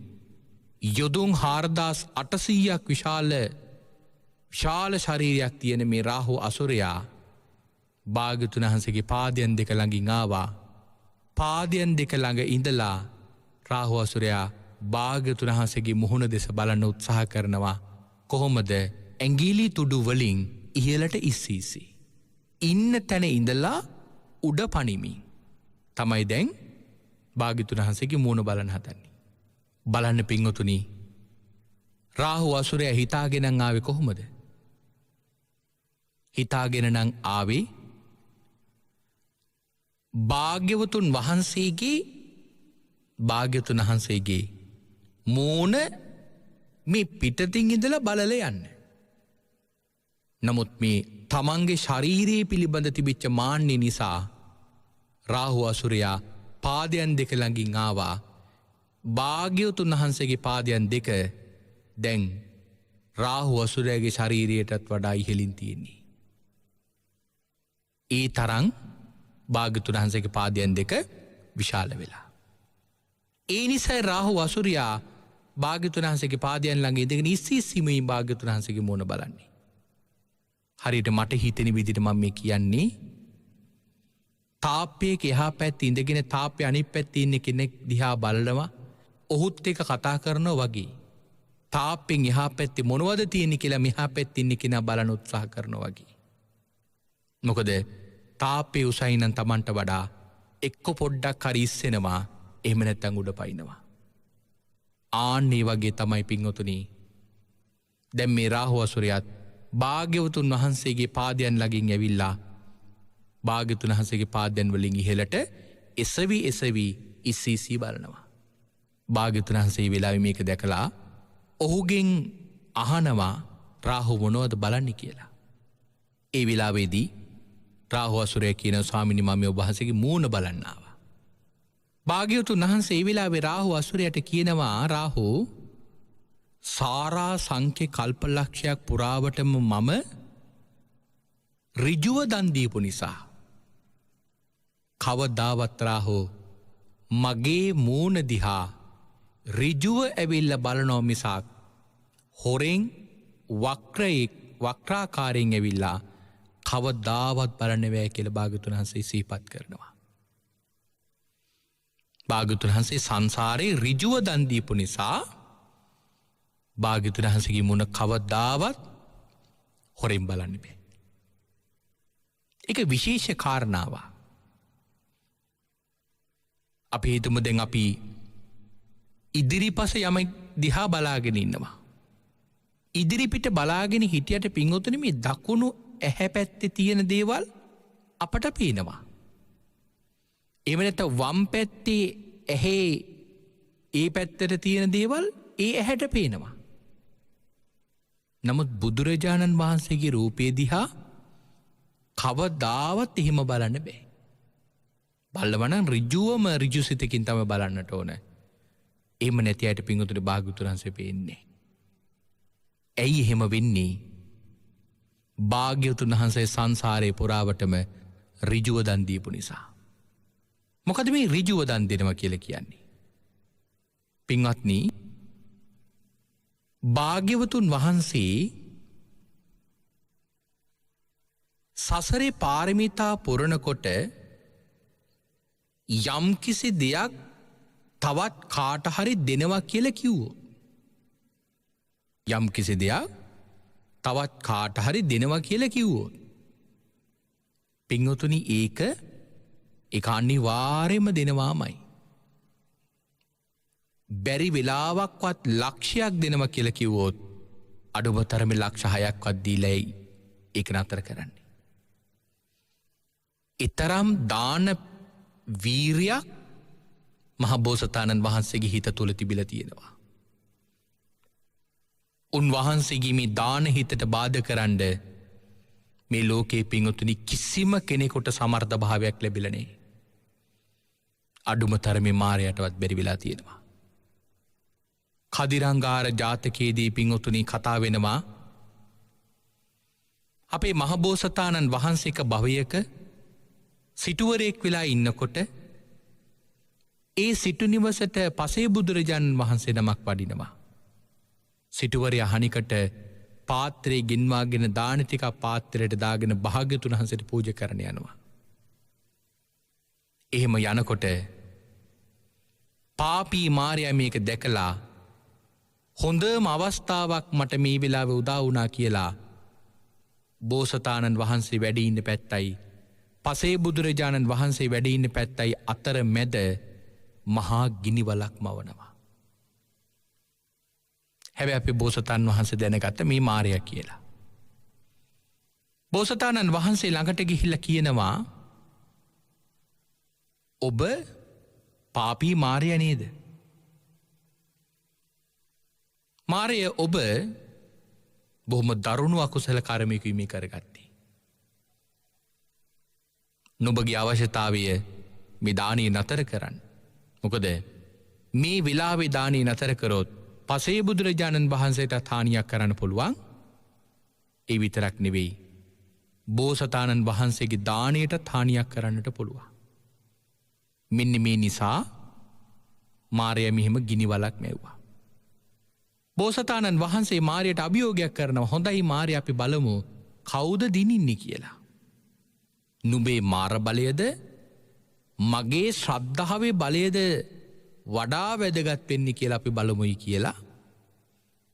4800ක් විශාල ශරීරයක් තියෙන මේ රාහු අසුරයා භාග්‍යවතුන් වහන්සේගේ පාදයන් දෙක ළඟින් ආවා. පාදයන් දෙක ළඟ ඉඳලා රාහු අසුරයා භාග්‍යවතුන් වහන්සේගේ මුහුණ දෙස බලන්න උත්සාහ කරනවා. කොහොමද ඇඟිලි තුඩු වලින් ඉහළට ඉස්සීසි. ඉන්න තැන ඉඳලා උඩ පනිමි. තමයි දැන් භාග්‍යවතුන් වහන්සේගේ මූණ බලන්න හදන්නේ. බලන්න පින්වතුනි රාහු අසුරයා හිතාගෙන ආවේ කොහොමද? හිතාගෙන නම් ආවේ භාග්‍යවතුන් වහන්සේගේ මූණ මේ පිටතින් ඉඳලා බලලා යන්න. නමුත් මේ තමන්ගේ ශරීරයේ පිළිබඳ තිබිච්ච මාන්නේ නිසා රාහු අසුරයා පාදයන් දෙක ළඟින් ආවා. භාග්‍යවතුන් වහන්සේගේ පාදයන් දෙක දැන් රාහු අසුරයාගේ ශරීරයටත් වඩා ඉහළින් තියෙන්නේ. ඒ තරම් භාග්‍යවතුන් වහන්සේගේ පාදයන් දෙක විශාල වෙලා. ඒ නිසා රාහු අසුරයා භාග්‍යවතුන් වහන්සේගේ පාදයන් ළඟ ඉඳගෙන ඉස්සිසිමින් භාග්‍යවතුන් වහන්සේගේ මුණ බලන්නේ. හරියට මට හිතෙන විදිහට මම මේ කියන්නේ තාප්පයක එහා පැත්තේ ඉඳගෙන තාප්පේ අනිත් පැත්තේ ඉන්න කෙනෙක් දිහා බලනවා ඔහුත් එක්ක කතා කරනවා වගේ. තාප්පෙන් එහා පැත්තේ මොනවද තියෙන්නේ කියලා මෙහා පැත්තේ ඉන්න කෙනා බලන උත්සාහ කරනවා වගේ. මොකද තාප්පේ උසයි නම් Tamanට වඩා එක්ක පොඩ්ඩක් හරි ඉස්සෙනවා එහෙම නැත්නම් උඩ පයින්නවා. ආන්නේ වගේ තමයි පින්වතුනි දැන් මේ රාහු අසුරයාත් භාග්‍යවතුන් වහන්සේගේ පාදයන් ළඟින් ඇවිල්ලා භාග්‍යවතුන් වහන්සේගේ පාදයන් වලින් ඉහළට එසවි ඉස්සීසී බලනවා. භාග්‍යවතුන් වහන්සේ වෙලාවෙ මේක දැකලා ඔහුගෙන් අහනවා රාහු මොනවද බලන්නේ කියලා. ඒ වෙලාවේදී රාහු අසුරයා කියන ස්වාමීනි මම ඔබ වහන්සේගේ මූණ බලන්න ආවා. භාග්‍යවතුන් වහන්සේ ඒ වෙලාවේ රාහු අසුරයාට කියනවා රාහු සාරා සංඛ්‍ය කල්පලක්ෂයක් පුරාවටම මම ඍජුව දන් දීපු නිසා කවදාවත් රාහු මගේ මූණ දිහා ඍජුව ඇවිල්ලා බලනෝ මිසක් හොරෙන් වක්‍රාකාරයෙන් ඇවිල්ලා කවදාවත් බලන්න බෑ කියලා භාග්‍යවතුන් වහන්සේ සිහිපත් කරනවා. භාග්‍යවතුන් වහන්සේ සංසාරේ ඍජුව දන් දීපු නිසා භාග්‍යවතුන් වහන්සේගේ මුණ කවදාවත් හොරෙන් බලන්න බෑ. ඒක විශේෂ කාරණාවක්. අපි හිතමු දැන් අපි ඉදිරිපස යමෙක් දිහා බලාගෙන ඉන්නවා. ඉදිරිපිට බලාගෙන හිටියට පින්වතුනි මේ දකුණු ඇහැ පැත්තේ තියෙන දේවල් අපට පේනවා. එහෙම නැත්නම් වම් පැත්තේ ඇහි ඒ පැත්තට තියෙන දේවල් ඒ ඇහැට පේනවා. නමුත් බුදුරජාණන් වහන්සේගේ රූපේ දිහා කවදාවත් එහෙම බලන්න බෑ. බලවනම් ඍජුවම ඍජුසිතකින් තමයි බලන්නට ඕන. එහෙම නැති අයට පිංගුතුනි භාග්‍යවතුන් වහන්සේ පේන්නේ. ඇයි එහෙම වෙන්නේ? භාග්‍යවතුන් වහන්සේ සංසාරේ පුරාවටම ඍජුව දන් දීපු නිසා. මොකද මේ ඍජුව දන් දෙනවා කියලා කියන්නේ? පින්වත්නි භාග්‍යවතුන් වහන්සේ සසරේ පාරමිතා පුරනකොට යම් කිසි දෙයක් තවත් කාට හරි දෙනවා කියලා කිව්වෝ. යම් කිසි දෙයක් තවත් කාට හරි දෙනවා කියලා කිව්වොත් පින්වතුනි ඒක අනිවාර්යයෙන්ම දෙනවාමයි. බැරි වෙලාවක්වත් ලක්ෂයක් දෙනවා කියලා කිව්වොත් අඩුම තරමේ ලක්ෂ 6ක්වත් දීලායි ඒක නතර කරන්නේ. ඊතරම් දාන වීරියක් මහබෝසතාණන් වහන්සේගේ හිත තුළ තිබිලා තියෙනවා. උන්වහන්සේගේ මේ දාන හිතට බාධා කරන්න මේ ලෝකේ පින්වතුනි කිසිම කෙනෙකුට සමර්ථ භාවයක් ලැබිලා නැහැ. අඩුම තරමේ මාරයටවත් බැරි වෙලා තියෙනවා. කදිරංගාර ජාතකයේදී පින්වතුනි කතා වෙනවා අපේ මහබෝසතාණන් වහන්සේක භවයක සිටුවරයෙක් වෙලා ඉන්නකොට ඒ සිටු නිවසට පසේ බුදුරජාණන් වහන්සේ නමක් වඩිනවා. සිටුවරයා හනිකට පාත්‍රයේ ගෙන්වාගෙන දාන ටික පාත්‍රයට දාගෙන භාග්‍යතුන් වහන්සේට පූජා කරන්න යනවා. එහෙම යනකොට පාපී මාරයා මේක දැකලා හොඳම අවස්ථාවක් මට මේ වෙලාවේ උදා වුණා කියලා බෝසතාණන් වහන්සේ වැඩ ඉන්න පැත්තයි පසේ බුදුරජාණන් වහන්සේ වැඩ ඉන්න පැත්තයි අතර මැද මහා ගිනිවලක් මවනවා. හැබැයි අපි බෝසතාණන් වහන්සේ දැනගත්ත මේ මාරයා කියලා. බෝසතාණන් වහන්සේ ළඟට ගිහිල්ලා කියනවා ඔබ පාපී මාරයා නේද? මාරය ඔබ බොහොම දරුණු අකුසල කර්මයක මේ කරගත්තේ. නුඹගේ අවශ්‍යතාවය මේ දානීය නතර කරන්න. මොකද මේ වෙලාවේ දානීය නතර කරොත් පසේ බුදුරජාණන් වහන්සේට හානියක් කරන්න පුළුවන්. ඒ විතරක් නෙවෙයි බෝසතාණන් වහන්සේගේ දානයට හානියක් කරන්නට පුළුවන්. මෙන්න මේ නිසා මාරයා මෙහිම ගිනිවලක් මැව්වා. බෝසතාණන් වහන්සේ මාරයට අභියෝගයක් කරනවා හොඳයි මාරයා අපි බලමු කවුද දිනින්නේ කියලා. නුඹේ මාර බලයද මගේ ශ්‍රද්ධාවේ බලයද වඩා වැදගත් වෙන්නේ කියලා අපි බලමුයි කියලා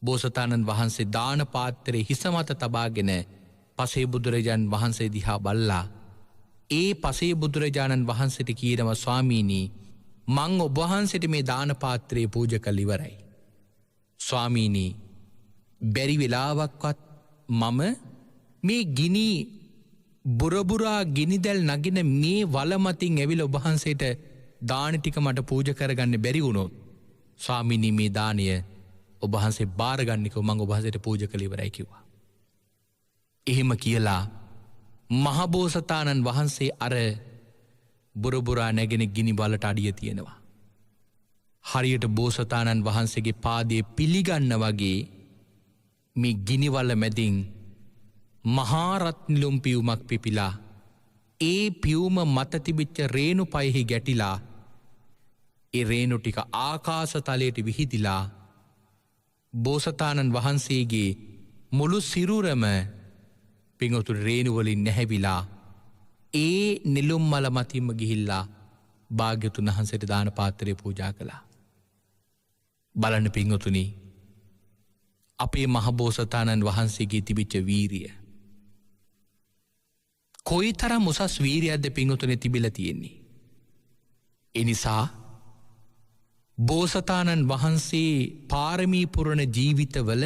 බෝසතාණන් වහන්සේ දාන පාත්‍රයේ හිස මත තබාගෙන පසේ බුදුරජාණන් වහන්සේ දිහා බල්ලා ඒ පසේ බුදුරජාණන් වහන්සේට කියනවා ස්වාමීනි මං ඔබ වහන්සේට මේ දාන පාත්‍රයේ පූජා කළ ඉවරයි. ස්වාමීනි බැරි වෙලාවක්වත් මම මේ ගිනි බුරබුරා ගිනිදැල් නගින මේ වල මතින් ඇවිල්ලා ඔබ වහන්සේට දාන ටික මට පූජා කරගන්න බැරි වුණොත් ස්වාමීනි මේ දානය ඔබ වහන්සේ බාරගන්නකෝ මම ඔබ වහන්සේට පූජා කළ ඉවරයි කිව්වා. එහෙම කියලා මහබෝසතාණන් වහන්සේ අර බුරබුරා නැගෙන ගිනි බලට අඩිය තියෙනවා. හරියට බෝසතාණන් වහන්සේගේ පාදයේ පිළිගන්න වගේ මේ ගිනිවල මැදින් මහා රත්නිලුම් පියුමක් පිපිලා ඒ පියුම මත තිබිච්ච රේණු පයෙහි ගැටිලා ඒ රේණු ටික ආකාශ තලයට විහිදිලා බෝසතාණන් වහන්සේගේ මුළු සිරුරම පිංගුතුනි රේණු වලින් නැහැවිලා ඒ නිලුම් මල මතින්ම ගිහිල්ලා භාග්‍යතුන් වහන්සේට දාන පාත්‍රය පූජා කළා. බලන්න පිංගුතුනි අපේ මහබෝසතාණන් වහන්සේගේ තිබිච්ච වීරිය කොයිතරම් උසස් වීරියක්ද පිංගුතුනි තිබිලා තියෙන්නේ. ඒ නිසා බෝසතාණන් වහන්සේ පාරමී පුරන ජීවිතවල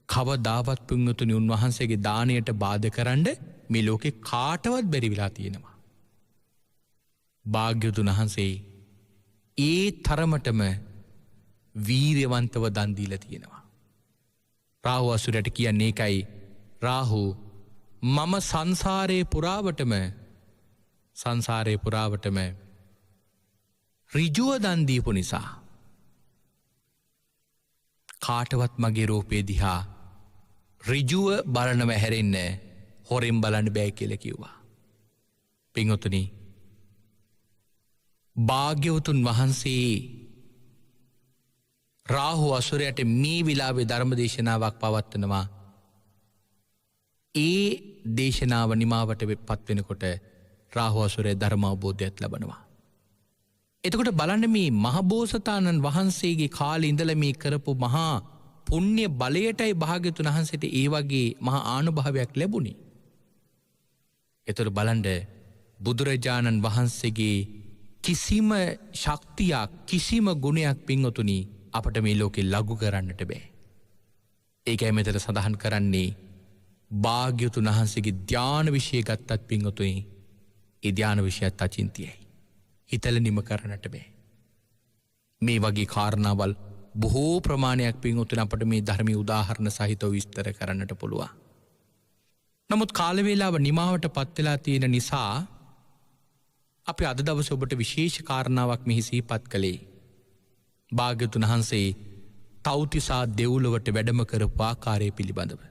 කවදාවත් පිංගුතුනි උන්වහන්සේගේ දාණයට බාධා කරන්න මේ ලෝකේ කාටවත් බැරි වෙලා තියෙනවා. භාග්‍යවතුන් වහන්සේ ඒ තරමටම වීර්යවන්තව දන් දීලා තියෙනවා. රාහු අසුරට කියන්නේ ඒකයි රාහු මම සංසාරේ පුරාවටම ඍජුව දන් දීපු නිසා කාටවත් මගේ රූපේ දිහා ඍජුව බලනව හැරෙන්න හොරෙන් බලන්න බෑ කියලා කිව්වා. පින්වතුනි භාග්‍යවතුන් වහන්සේ රාහු අසුරයට මේ විලාවේ ධර්ම දේශනාවක් පවත්වනවා. ඒ දේශනාව නිමාවට පත් වෙනකොට රාහු අසුරේ ධර්ම අවබෝධයක් ලබනවා. එතකොට බලන්න මේ මහබෝසතාණන් වහන්සේගේ කාලේ ඉඳලා මේ කරපු මහා පුණ්‍ය බලයටයි භාග්‍යතුන් වහන්සේට ඒ වගේ මහා ආනුභාවයක් ලැබුණේ. එතකොට බලන්න බුදුරජාණන් වහන්සේගේ කිසිම ශක්තියක් කිසිම ගුණයක් පින්වතුනි අපට මේ ලෝකේ ලඝු කරන්නට බෑ. ඒකයි මෙතන සඳහන් කරන්නේ භාග්‍යතුන් වහන්සේගේ ධාන විශය ගත්තත් පින්වතුනි ඒ ධාන විශයත් අචින්තියයි. හිතල නිම කරන්නට බෑ. මේ වගේ කාරණාවල් බොහෝ ප්‍රමාණයක් පින්වතුනි අපට මේ ධර්මයේ උදාහරණ සහිතව විස්තර කරන්නට පුළුවන්. නමුත් කාල වේලාව නිමාවට පත් වෙලා තියෙන නිසා අපි අද දවසේ ඔබට විශේෂ කාරණාවක් මෙහි සිහිපත් කළේ. භාග්‍යතුන් වහන්සේ තව්තිසා දෙව්ලොවට වැඩම කරපු ආකාරය පිළිබඳව.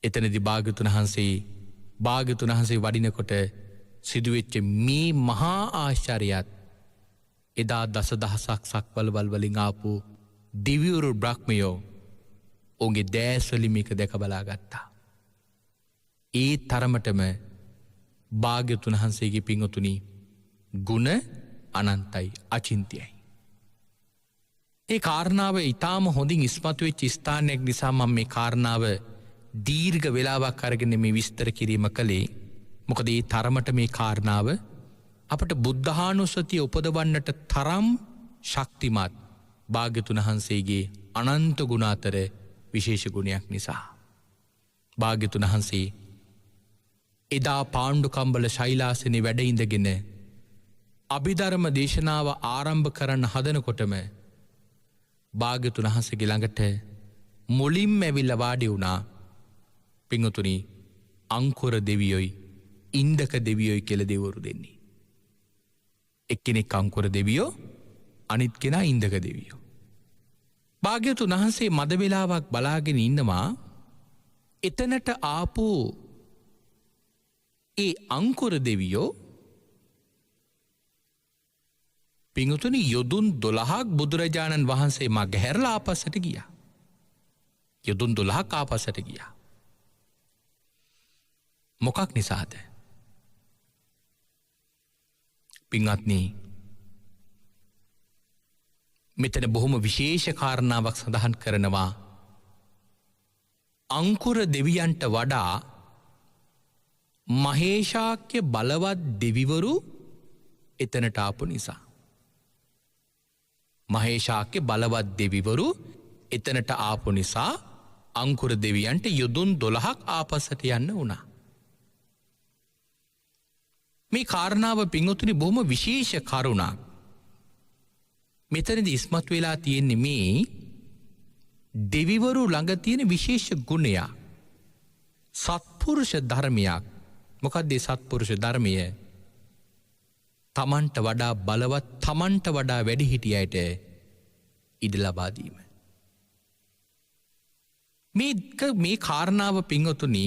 එතනදී භාග්‍යතුන් වහන්සේ වඩිනකොට සිදුවෙච්ච මේ මහා ආශ්චර්යයත් එදා දසදහසක් සක්වලවල් වලින් ආපු දිව්‍යවරු බ්‍රහ්මයෝ ඔවුන්ගේ දෑස්වලින් මේක දැක බලා ගත්තා. ඒ තරමටම භාග්‍යතුන් වහන්සේගේ පින්වතුනි ගුණ අනන්තයි අචින්තියයි. ඒ කාරණාව ඊටාම හොඳින් ඉස්මතු වෙච්ච ස්ථානයක් නිසා මම මේ කාරණාව දීර්ඝ වේලාවක් අරගෙන මේ විස්තර කිරීම කළේ. මොකද මේ තරමට මේ කාරණාව අපට බුද්ධානුස්සතිය උපදවන්නට තරම් ශක්තිමත් භාග්‍යතුන් වහන්සේගේ අනන්ත ගුණ අතර විශේෂ ගුණයක් නිසා. භාග්‍යතුන් වහන්සේ එදා පාණ්ඩුකම්බල ශෛලාසනේ වැඩ ඉඳගෙන අභිධර්ම දේශනාව ආරම්භ කරන්න හදනකොටම භාග්‍යතුන් වහන්සේගේ ළඟට මුලින්ම ඇවිල්ලා වාඩි වුණා පින්වතුනි අංකුර දෙවියොයි ඉන්දක දෙවියොයි කියලා දෙවරු දෙන්නේ. එක්කෙනෙක් අංකුර දෙවියෝ අනිත් කෙනා ඉන්දක දෙවියෝ. භාග්‍යතුන් වහන්සේ මද වේලාවක් බලාගෙන ඉන්නවා එතනට ආපු ඒ අංකුර දෙවියෝ පින්වතුනි යොදුන් 12ක් බුදුරජාණන් වහන්සේ මගහැරලා ආපස්සට ගියා. යොදුන් 12ක් ආපස්සට ගියා. මොකක් නිසාද? පින්වත්නි මෙතන බොහොම විශේෂ කාරණාවක් සඳහන් කරනවා. අංකුර දෙවියන්ට වඩා මහේශාක්‍ය බලවත් දෙවිවරු එතනට ආපු නිසා. මහේශාක්‍ය බලවත් දෙවිවරු එතනට ආපු නිසා අංකුර දෙවියන්ට යොදුන් 12ක් ආපස්සට යන්න වුණා. මේ කාරණාව පින්වතුනි බොහොම විශේෂ කරුණක්. මෙතනදී ඉස්මතු වෙලා තියෙන්නේ මේ දෙවිවරු ළඟ තියෙන විශේෂ ගුණයක්. සත්පුරුෂ ධර්මයක්. මොකක්ද මේ සත්පුරුෂ ධර්මය? තමන්ට වඩා බලවත් තමන්ට වඩා වැඩි හිටියයට ඉඩ ලබා දීම. මේ කාරණාව පින්වතුනි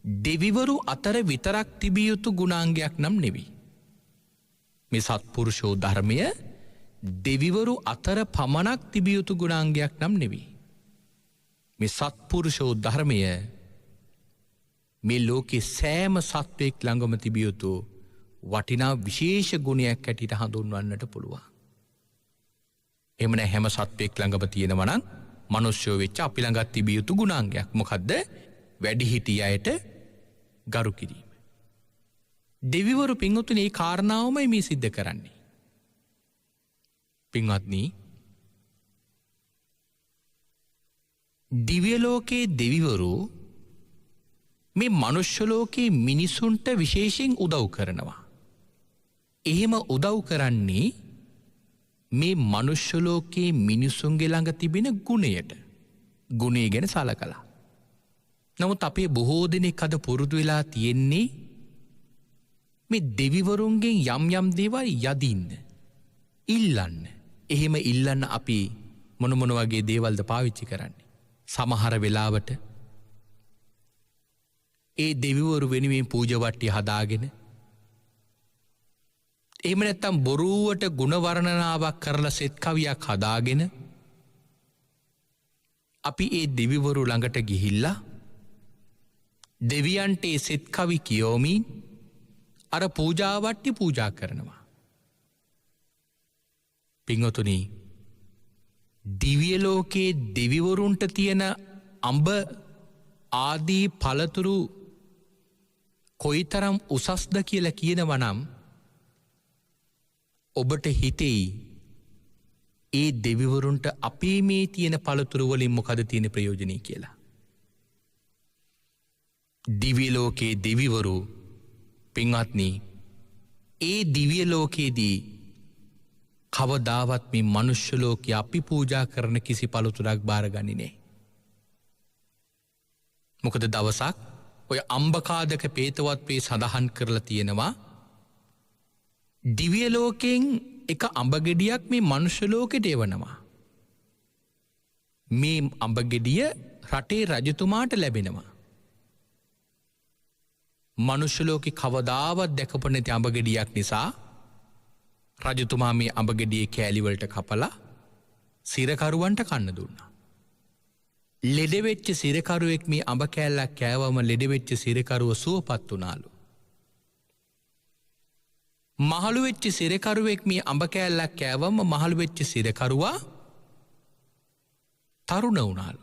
දෙවිවරු අතර විතරක් තිබිය යුතු ගුණාංගයක් නම් නෙවෙයි. මේ සත්පුරුෂෝ ධර්මය දෙවිවරු අතර පමණක් තිබිය යුතු ගුණාංගයක් නම් නෙවෙයි. මේ සත්පුරුෂෝ ධර්මය මේ ලෝකේ සෑම සත්වයෙක් ළඟම තිබිය යුතු වටිනා විශේෂ ගුණයක් හැටියට හඳුන්වන්නට පුළුවන්. එහෙම නැහැ හැම සත්වයෙක් ළඟම තියෙනවා නම් මිනිස්සුયો වෙච්ච අපි ළඟත් තිබිය යුතු ගුණාංගයක්. මොකද්ද? වැඩිහිටි අයට ගරු කිරීම. දෙවිවරු පින්වතුනි මේ කාරණාවමයි මේ සිද්ධ කරන්නේ. පින්වත්නි දිව්‍ය ලෝකයේ දෙවිවරු මේ මනුෂ්‍ය ලෝකයේ මිනිසුන්ට විශේෂයෙන් උදව් කරනවා. එහෙම උදව් කරන්නේ මේ මනුෂ්‍ය ලෝකයේ මිනිසුන්ගේ ළඟ තිබෙන ගුණයට. ගුණය ගැන සලකලා. නමුත් අපේ බොහෝ දෙනෙක් අද පුරුදු වෙලා තියෙන්නේ මේ දෙවිවරුන්ගෙන් යම් යම් දේවල් යදින්න, ඉල්ලන්න. එහෙම ඉල්ලන්න අපි මොන වගේ දේවල්ද පාවිච්චි කරන්නේ? සමහර වෙලාවට ඒ දෙවිවරු වෙනුවෙන් පූජා වට්ටිය හදාගෙන එහෙම නැත්නම් බොරුවට ගුණ වර්ණනාවක් කරලා සෙත් කවියක් හදාගෙන අපි ඒ දෙවිවරු ළඟට ගිහිල්ලා දෙවියන්ට ඒ සෙත් කවි කියෝමින් අර පූජා වට්ටි පූජා කරනවා. පින්වතුනි දිව්‍ය ලෝකයේ දෙවිවරුන්ට තියෙන අඹ ආදී පළතුරු කොයිතරම් උසස්ද කියලා කියනවා නම් ඔබට හිතෙයි ඒ දෙවිවරුන්ට අපේ මේ තියෙන පළතුරු වලින් මොකද තියෙන ප්‍රයෝජනය කියලා. දිව්‍ය ලෝකයේ දෙවිවරු පින්වත්නි ඒ දිව්‍ය ලෝකයේදී කවදාවත් මේ මනුෂ්‍ය ලෝකයේ අපි පූජා කරන කිසි පළතුරක් බාරගන්නේ නැහැ. මොකද දවසක් ඔය අම්බකාදක පේතවත්වේ සඳහන් කරලා තියෙනවා දිව්‍ය ලෝකයෙන් එක අඹගෙඩියක් මේ මනුෂ්‍ය ලෝකෙට එවනවා. මේ අඹගෙඩිය රටේ රජතුමාට ලැබෙනවා. මනුෂ්‍ය ලෝකෙ කවදාවත් දැකපු නැති අඹගෙඩියක් නිසා රජතුමා මේ අඹගෙඩියේ කෑලිවලට කපලා සිරකරුවන්ට කන්න දුන්නා. ලෙඩවෙච්ච සිරකරුවෙක් මේ අඹ කෑල්ලක් කෑවම ලෙඩවෙච්ච සිරකරුව සුවපත් වුණාලු. මහළු වෙච්ච සිරකරුවෙක් මේ අඹ කෑල්ලක් කෑවම මහළු වෙච්ච සිරකරුවා තරුණ වුණාලු.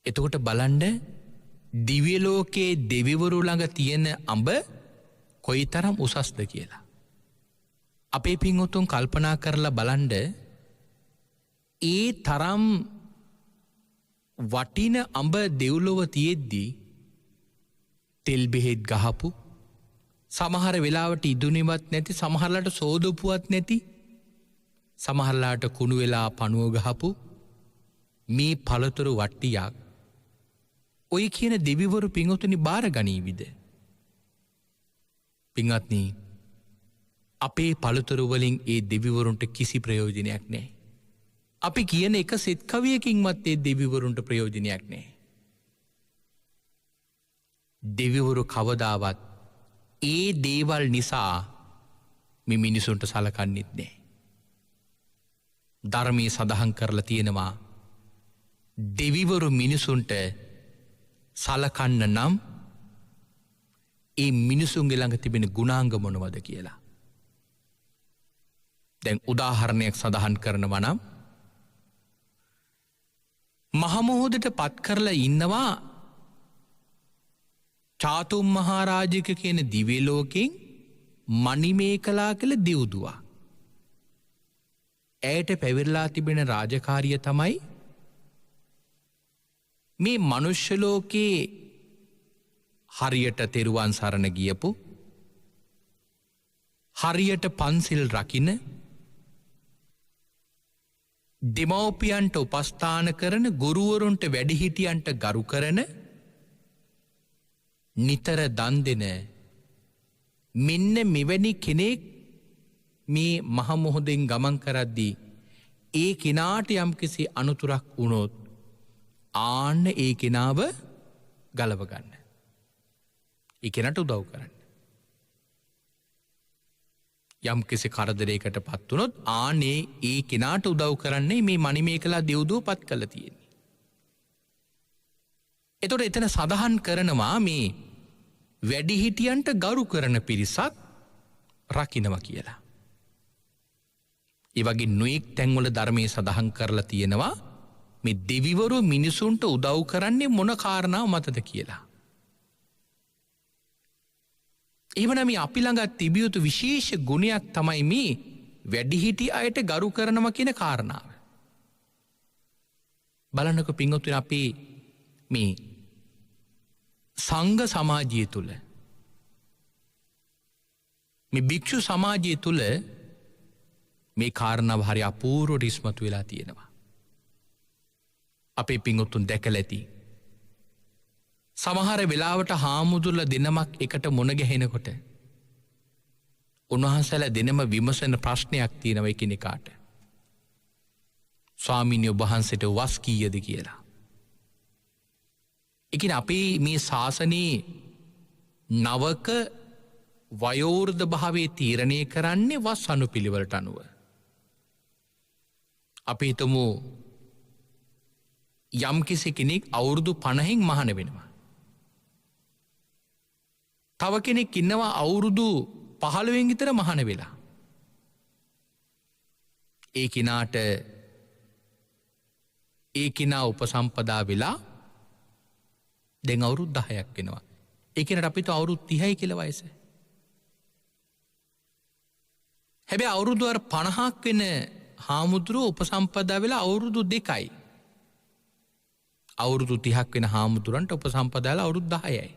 එතකොට බලන්න දිව්‍ය ලෝකයේ දෙවිවරු ළඟ තියෙන අඹ කොයිතරම් උසස්ද කියලා. අපේ පින්වතුන් කල්පනා කරලා බලන්න ඒ තරම් වටින අඹ දෙව්ලොව තියෙද්දී තෙල් බෙහෙත් ගහපු සමහර වෙලාවට ඉදුණෙවත් නැති සමහරලාට සෝදපුවත් නැති සමහරලාට කුණු වෙලා පණුව ගහපු මේ පළතුරු වට්ටියක් ඔය කියන දෙවිවරු පින්වතුනි බාර ගනීවිද? පින්වත්නි අපේ පළතුරු වලින් ඒ දෙවිවරුන්ට කිසි ප්‍රයෝජනයක් නැහැ. අපි කියන එක සෙත් කවියකින්වත් ඒ දෙවිවරුන්ට ප්‍රයෝජනයක් නැහැ. දෙවිවරු කවදාවත් ඒ දේවල් නිසා මේ මිනිසුන්ට සලකන්නෙත් නැහැ. ධර්මයේ සඳහන් කරලා තියෙනවා දෙවිවරු මිනිසුන්ට සලකන්න නම් ඒ මිනිසුන්ගේ ළඟ තිබෙන ගුණාංග මොනවද කියලා. දැන් උදාහරණයක් සඳහන් කරනවා නම් මහමුහුදට පත් කරලා ඉන්නවා චාතුම් මහරජික කියන දිව්‍ය ලෝකෙන් මණිමේකලා කියලා දිව්දුවා. ඇයට පැවිරලා තිබෙන රාජකාරිය තමයි මේ මනුෂ්‍ය ලෝකේ හරියට තෙරුවන් සරණ ගියපු හරියට පන්සිල් රකින්න දෙමව්පියන්ට උපස්ථාන කරන ගුරුවරුන්ට වැඩිහිටියන්ට ගරු කරන නිතර දන් දෙන මෙන්න මෙවැනි කෙනෙක් මේ මහ මුහුදෙන් ගමන් කරද්දී ඒ කෙනාට යම්කිසි අනුතුරක් වුණොත් ආන්න ඒ කෙනාව ගලව ගන්න. ඒ කෙනාට උදව් කරන්න. යම්කිසි කරදරයකට පත් වුණොත් ආන්නේ ඒ කෙනාට උදව් කරන්නේ මේ මණිමේකලා දෙව්දුව පත් කළා තියෙන්නේ. එතකොට එතන සඳහන් කරනවා මේ වැඩිහිටියන්ට ගරු කරන පිරිසක් රකින්නවා කියලා. ඒ වගේ නොයෙක් තැන්වල ධර්මයේ සඳහන් කරලා තියෙනවා මේ දෙවිවරු මිනිසුන්ට උදව් කරන්නේ මොන කාරණාව මතද කියලා. එහෙමනම් මේ අපි ළඟ තිබිය යුතු විශේෂ ගුණයක් තමයි මේ වැඩිහිටි අයට ගරු කරනවා කියන කාරණාව. බලන්නකෝ පින්වත්නි අපි මේ සංඝ සමාජය තුල මේ භික්ෂු සමාජය තුල මේ කාරණාව හරි අපූර්වට ඉස්මතු වෙලා තියෙනවා. අපේ පින්වත්තුන් දැකලා ඇති. සමහර වෙලාවට හාමුදුරුවෝ දෙනමක් එකට මුණ ගැහෙනකොට උන්වහන්සේලා දෙනම විමසන ප්‍රශ්නයක් තියෙනවා එකිනෙකාට. ස්වාමීනි ඔබ වහන්සේට වස් කීයද කියලා. ඒකින අපේ මේ ශාසනයේ නවක වයෝවෘද්ධ භාවයේ තීරණය කරන්නේ වස් අනුපිළිවෙලට අනුව. අපි හිතමු යම්කිසි කෙනෙක් අවුරුදු 50න් මහාන වෙනවා. තව කෙනෙක් ඉන්නවා අවුරුදු 15න් විතර මහාන වෙලා. ඒ කෙනාට ඒ කෙනා උපසම්පදා වෙලා දැන් අවුරුදු 10ක් වෙනවා. ඒ කෙනාට අපිට අවුරුදු 30යි කියලා වයස. හැබැයි අවුරුදු 50ක් වෙන හාමුදුරුවෝ උපසම්පදා වෙලා අවුරුදු 2යි. අවුරුදු 30ක් වෙන හාමුදුරන්ට උපසම්පදා වෙලා අවුරුදු 10යි.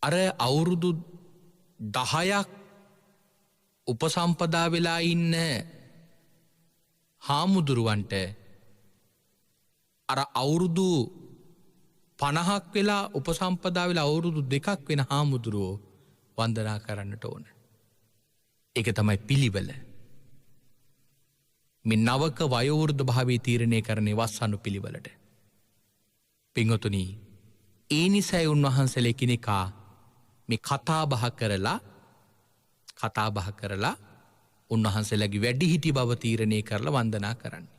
අර අවුරුදු 10ක් උපසම්පදා වෙලා ඉන්න හාමුදුරුවන්ට අර අවුරුදු 50ක් වෙලා උපසම්පදා වෙලා අවුරුදු 2ක් වෙන හාමුදුරුවෝ වන්දනා කරන්නට ඕන. ඒක තමයි පිළිවෙල. මේ නවක වයෝවෘද්ධ භාවයේ තීරණය කරන්නේ වස්සානු පිළිවෙලට. පින්වතුනි, ඒ නිසයි උන්වහන්සේලා එකිනෙකා මේ කතා බහ කරලා උන්වහන්සේලාගේ වැඩිහිටි බව තීරණය කරලා වන්දනා කරන්නේ.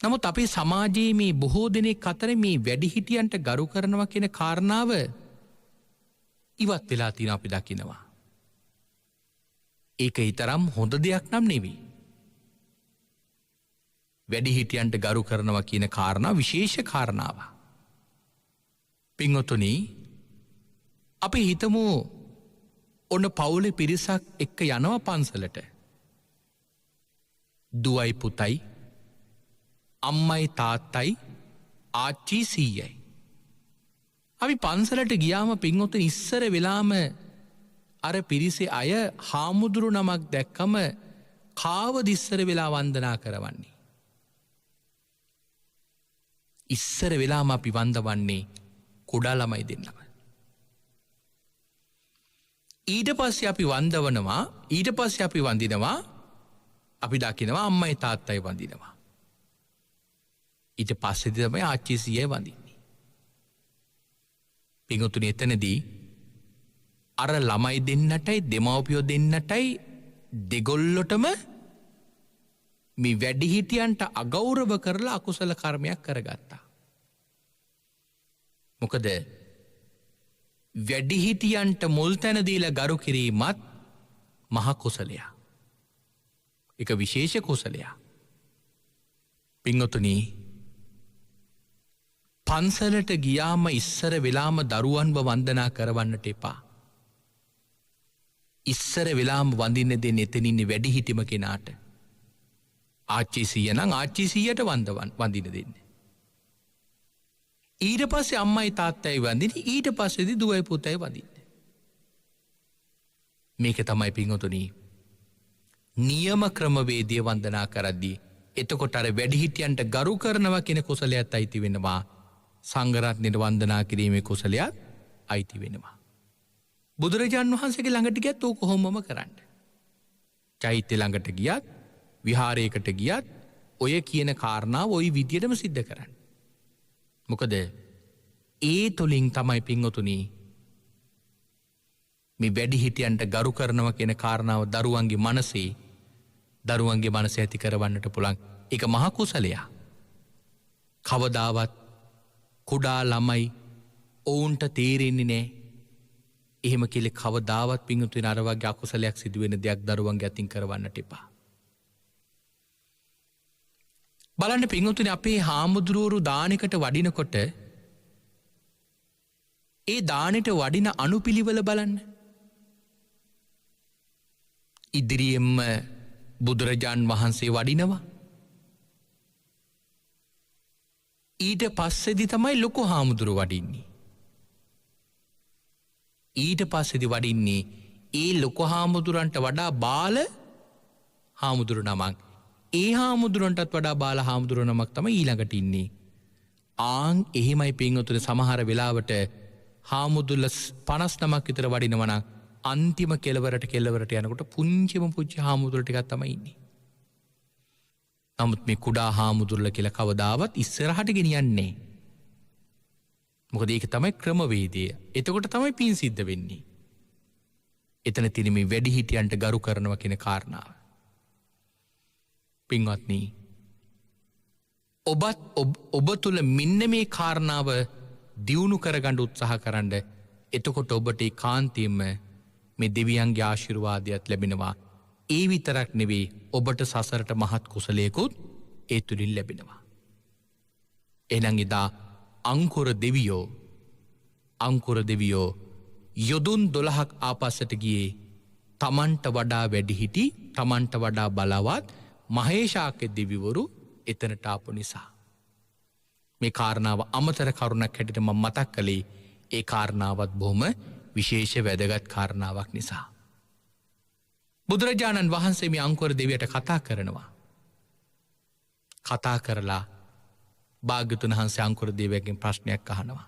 නමුත් අපේ සමාජයේ මේ බොහෝ දෙනෙක් අතර මේ වැඩිහිටියන්ට ගරු කරනවා කියන කාරණාව ඉවත් වෙලා තියෙනවා අපි දකිනවා. ඒක ඊතරම් හොඳ දෙයක් නම් නෙවෙයි. වැඩිහිටියන්ට ගරු කරනවා කියන කාරණා විශේෂ කාරණාවක්. පින්වතුනි, අපි හිතමු ඔන්න පවුලේ පිරිසක් එක්ක යනවා පන්සලට. දුවයි පුතයි, අම්මයි තාත්තයි, ආච්චි සීයයි. අපි පන්සලට ගියාම පින්වතුනි ඉස්සර වෙලාම අර පිරිසේ අය හාමුදුරු නමක් දැක්කම කාවද ඉස්සර වෙලා වන්දනා කරවන්නේ? ඉස්සර වෙලාම අපි වන්දවන්නේ කුඩා ළමයි දෙන්නම. ඊට පස්සේ අපි වන්දවනවා, ඊට පස්සේ අපි වඳිනවා, අපි දකිනවා අම්මයි තාත්තයි වඳිනවා. ඊට පස්සේදී තමයි ආච්චි සීයයි වඳින්නේ. පින්වතුනි, එතනදී අර ළමයි දෙන්නටයි දෙමව්පියෝ දෙන්නටයි දෙගොල්ලොටම මේ වැඩිහිටියන්ට අගෞරව කරලා අකුසල කර්මයක් කරගත්තා. මොකද වැඩිහිටියන්ට මුල් තැන දීලා ගරු කිරීමත් මහ කුසලයක්. ඒක විශේෂ කුසලයක්. පින්වතුනි, පන්සලට ගියාම ඉස්සර වෙලාම දරුවන්ව වන්දනා කරවන්නට එපා. ඉස්සර වෙලාම වඳින්න දෙන්නේ එතන ඉන්නේ වැඩිහිටිම කෙනාට. ආච්චි සීයා නම් ආච්චි සීයට වඳින්න දෙන්නේ. ඊට පස්සේ අම්මයි තාත්තයි වඳින්නේ, ඊට පස්සේදී දුවයි පුතයි වඳින්නේ. මේක තමයි පින්වතුනි නියම ක්‍රමවේදය වන්දනා කරද්දී. එතකොට අර වැඩිහිටියන්ට ගරු කරනවා කියන කුසලයට අයිති වෙනවා. සංඝ රත්නයට වන්දනා කිරීමේ කුසලයට අයිති වෙනවා. බුදුරජාන් වහන්සේගේ ළඟට ගියත් ඕක කොහොමම කරන්න. චෛත්‍ය ළඟට ගියත්, විහාරයකට ගියත් ඔය කියන කාරණාව ওই විදියටම සිද්ධ කරන්න. මොකද ඒ තුලින් තමයි පින්වතුනි මේ වැඩිහිටියන්ට ගරු කරනවා කියන කාරණාව දරුවන්ගේ මනසේ ඇති කරවන්නට පුළුවන්. ඒක මහ කුසලයක්. කවදාවත් කුඩා ළමයි ඔවුන්ට තේරෙන්නේ නැහැ. එහෙම කියලා කවදාවත් පින්වතුනි අර වගේ අකුසලයක් සිදු වෙන දෙයක් දරුවන්ගේ අතින් කරවන්නට එපා. බලන්න පින්වතුනි, අපේ හාමුදුරුවරු දානෙකට වඩිනකොට ඒ දානෙට වඩින අනුපිළිවෙල බලන්න. ඉදිරියෙන්ම බුදුරජාන් වහන්සේ වඩිනවා. ඊට පස්සේදී තමයි ලොකු හාමුදුරුව වඩින්නේ. ඊට පස්සේදී වඩින්නේ ඒ ලොකු හාමුදුරන්ට වඩා බාල හාමුදුරු නමක්. ඒ හාමුදුරන්ටත් වඩා බාල හාමුදුරු නමක් තමයි ඊළඟට ඉන්නේ. එහෙමයි පින්වතුනි, සමහර වෙලාවට හාමුදුරුල 59ක් විතර වඩිනවා නම් අන්තිම කෙළවරට යනකොට පුංචිම හාමුදුරු ටිකක් තමයි ඉන්නේ. නමුත් මේ කුඩා හාමුදුරුල කියලා කවදාවත් ඉස්සරහට ගෙනියන්නේ. මොකද ඒක තමයි ක්‍රමවේදය. එතකොට තමයි පින් සිද්ධ වෙන්නේ. එතන තියෙන මේ වැඩිහිටියන්ට ගරු කරනවා කියන කාරණාව. පින්වත්නි, ඔබ තුල මෙන්න මේ කාරණාව දියුණු කරගන්න උත්සාහ කරන්න. එතකොට ඔබට ඒකාන්තයෙන්ම මේ දෙවියන්ගේ ආශිර්වාදයක් ලැබෙනවා. ඒ විතරක් නෙවෙයි ඔබට සසරට මහත් කුසලයකුත් ඒ තුළින් ලැබෙනවා. එනං එදා අංකුර දෙවියෝ යොදුන් 12ක් ආපස්සට ගියේ තමන්ට වඩා වැඩිහිටි තමන්ට වඩා බලවත් මහේෂාක්‍ය දෙවිවරු එතනට ආපු නිසා. මේ කාරණාව අමතර කරුණක් හැටියට මම මතක් කළේ ඒ කාරණාවත් බොහොම විශේෂ වැදගත් කාරණාවක් නිසා. බුදුරජාණන් වහන්සේ මේ අංකුර දෙවියට කතා කරනවා. කතා කරලා භාග්‍යවතුන් වහන්සේ අංකුර දෙවියන්ගෙන් ප්‍රශ්නයක් අහනවා.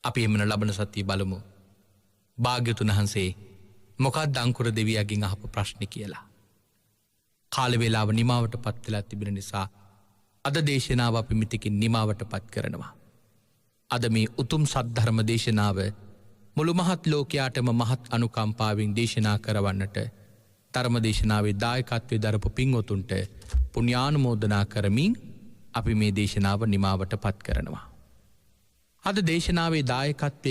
අපි එමන ලබන සතිය බලමු. භාග්‍යවතුන් වහන්සේ මොකක්ද අංකුර දෙවියන්ගෙන් අහපු ප්‍රශ්නේ කියලා. කාල වේලාව නිමාවට පත් වෙලා තිබෙන නිසා අද දේශනාව අපි මෙතකින් නිමාවට පත් කරනවා. අද මේ උතුම් සද්ධර්ම දේශනාව මුළු මහත් ලෝකයාටම මහත් අනුකම්පාවෙන් දේශනා කරවන්නට ධර්ම දේශනාවේ දායකත්වයේ දරපු පින්වතුන්ට පුණ්‍යානුමෝදනා කරමින් අපි මේ දේශනාව නිමාවට පත් කරනවා. අද දේශනාවේ දායකත්වයේ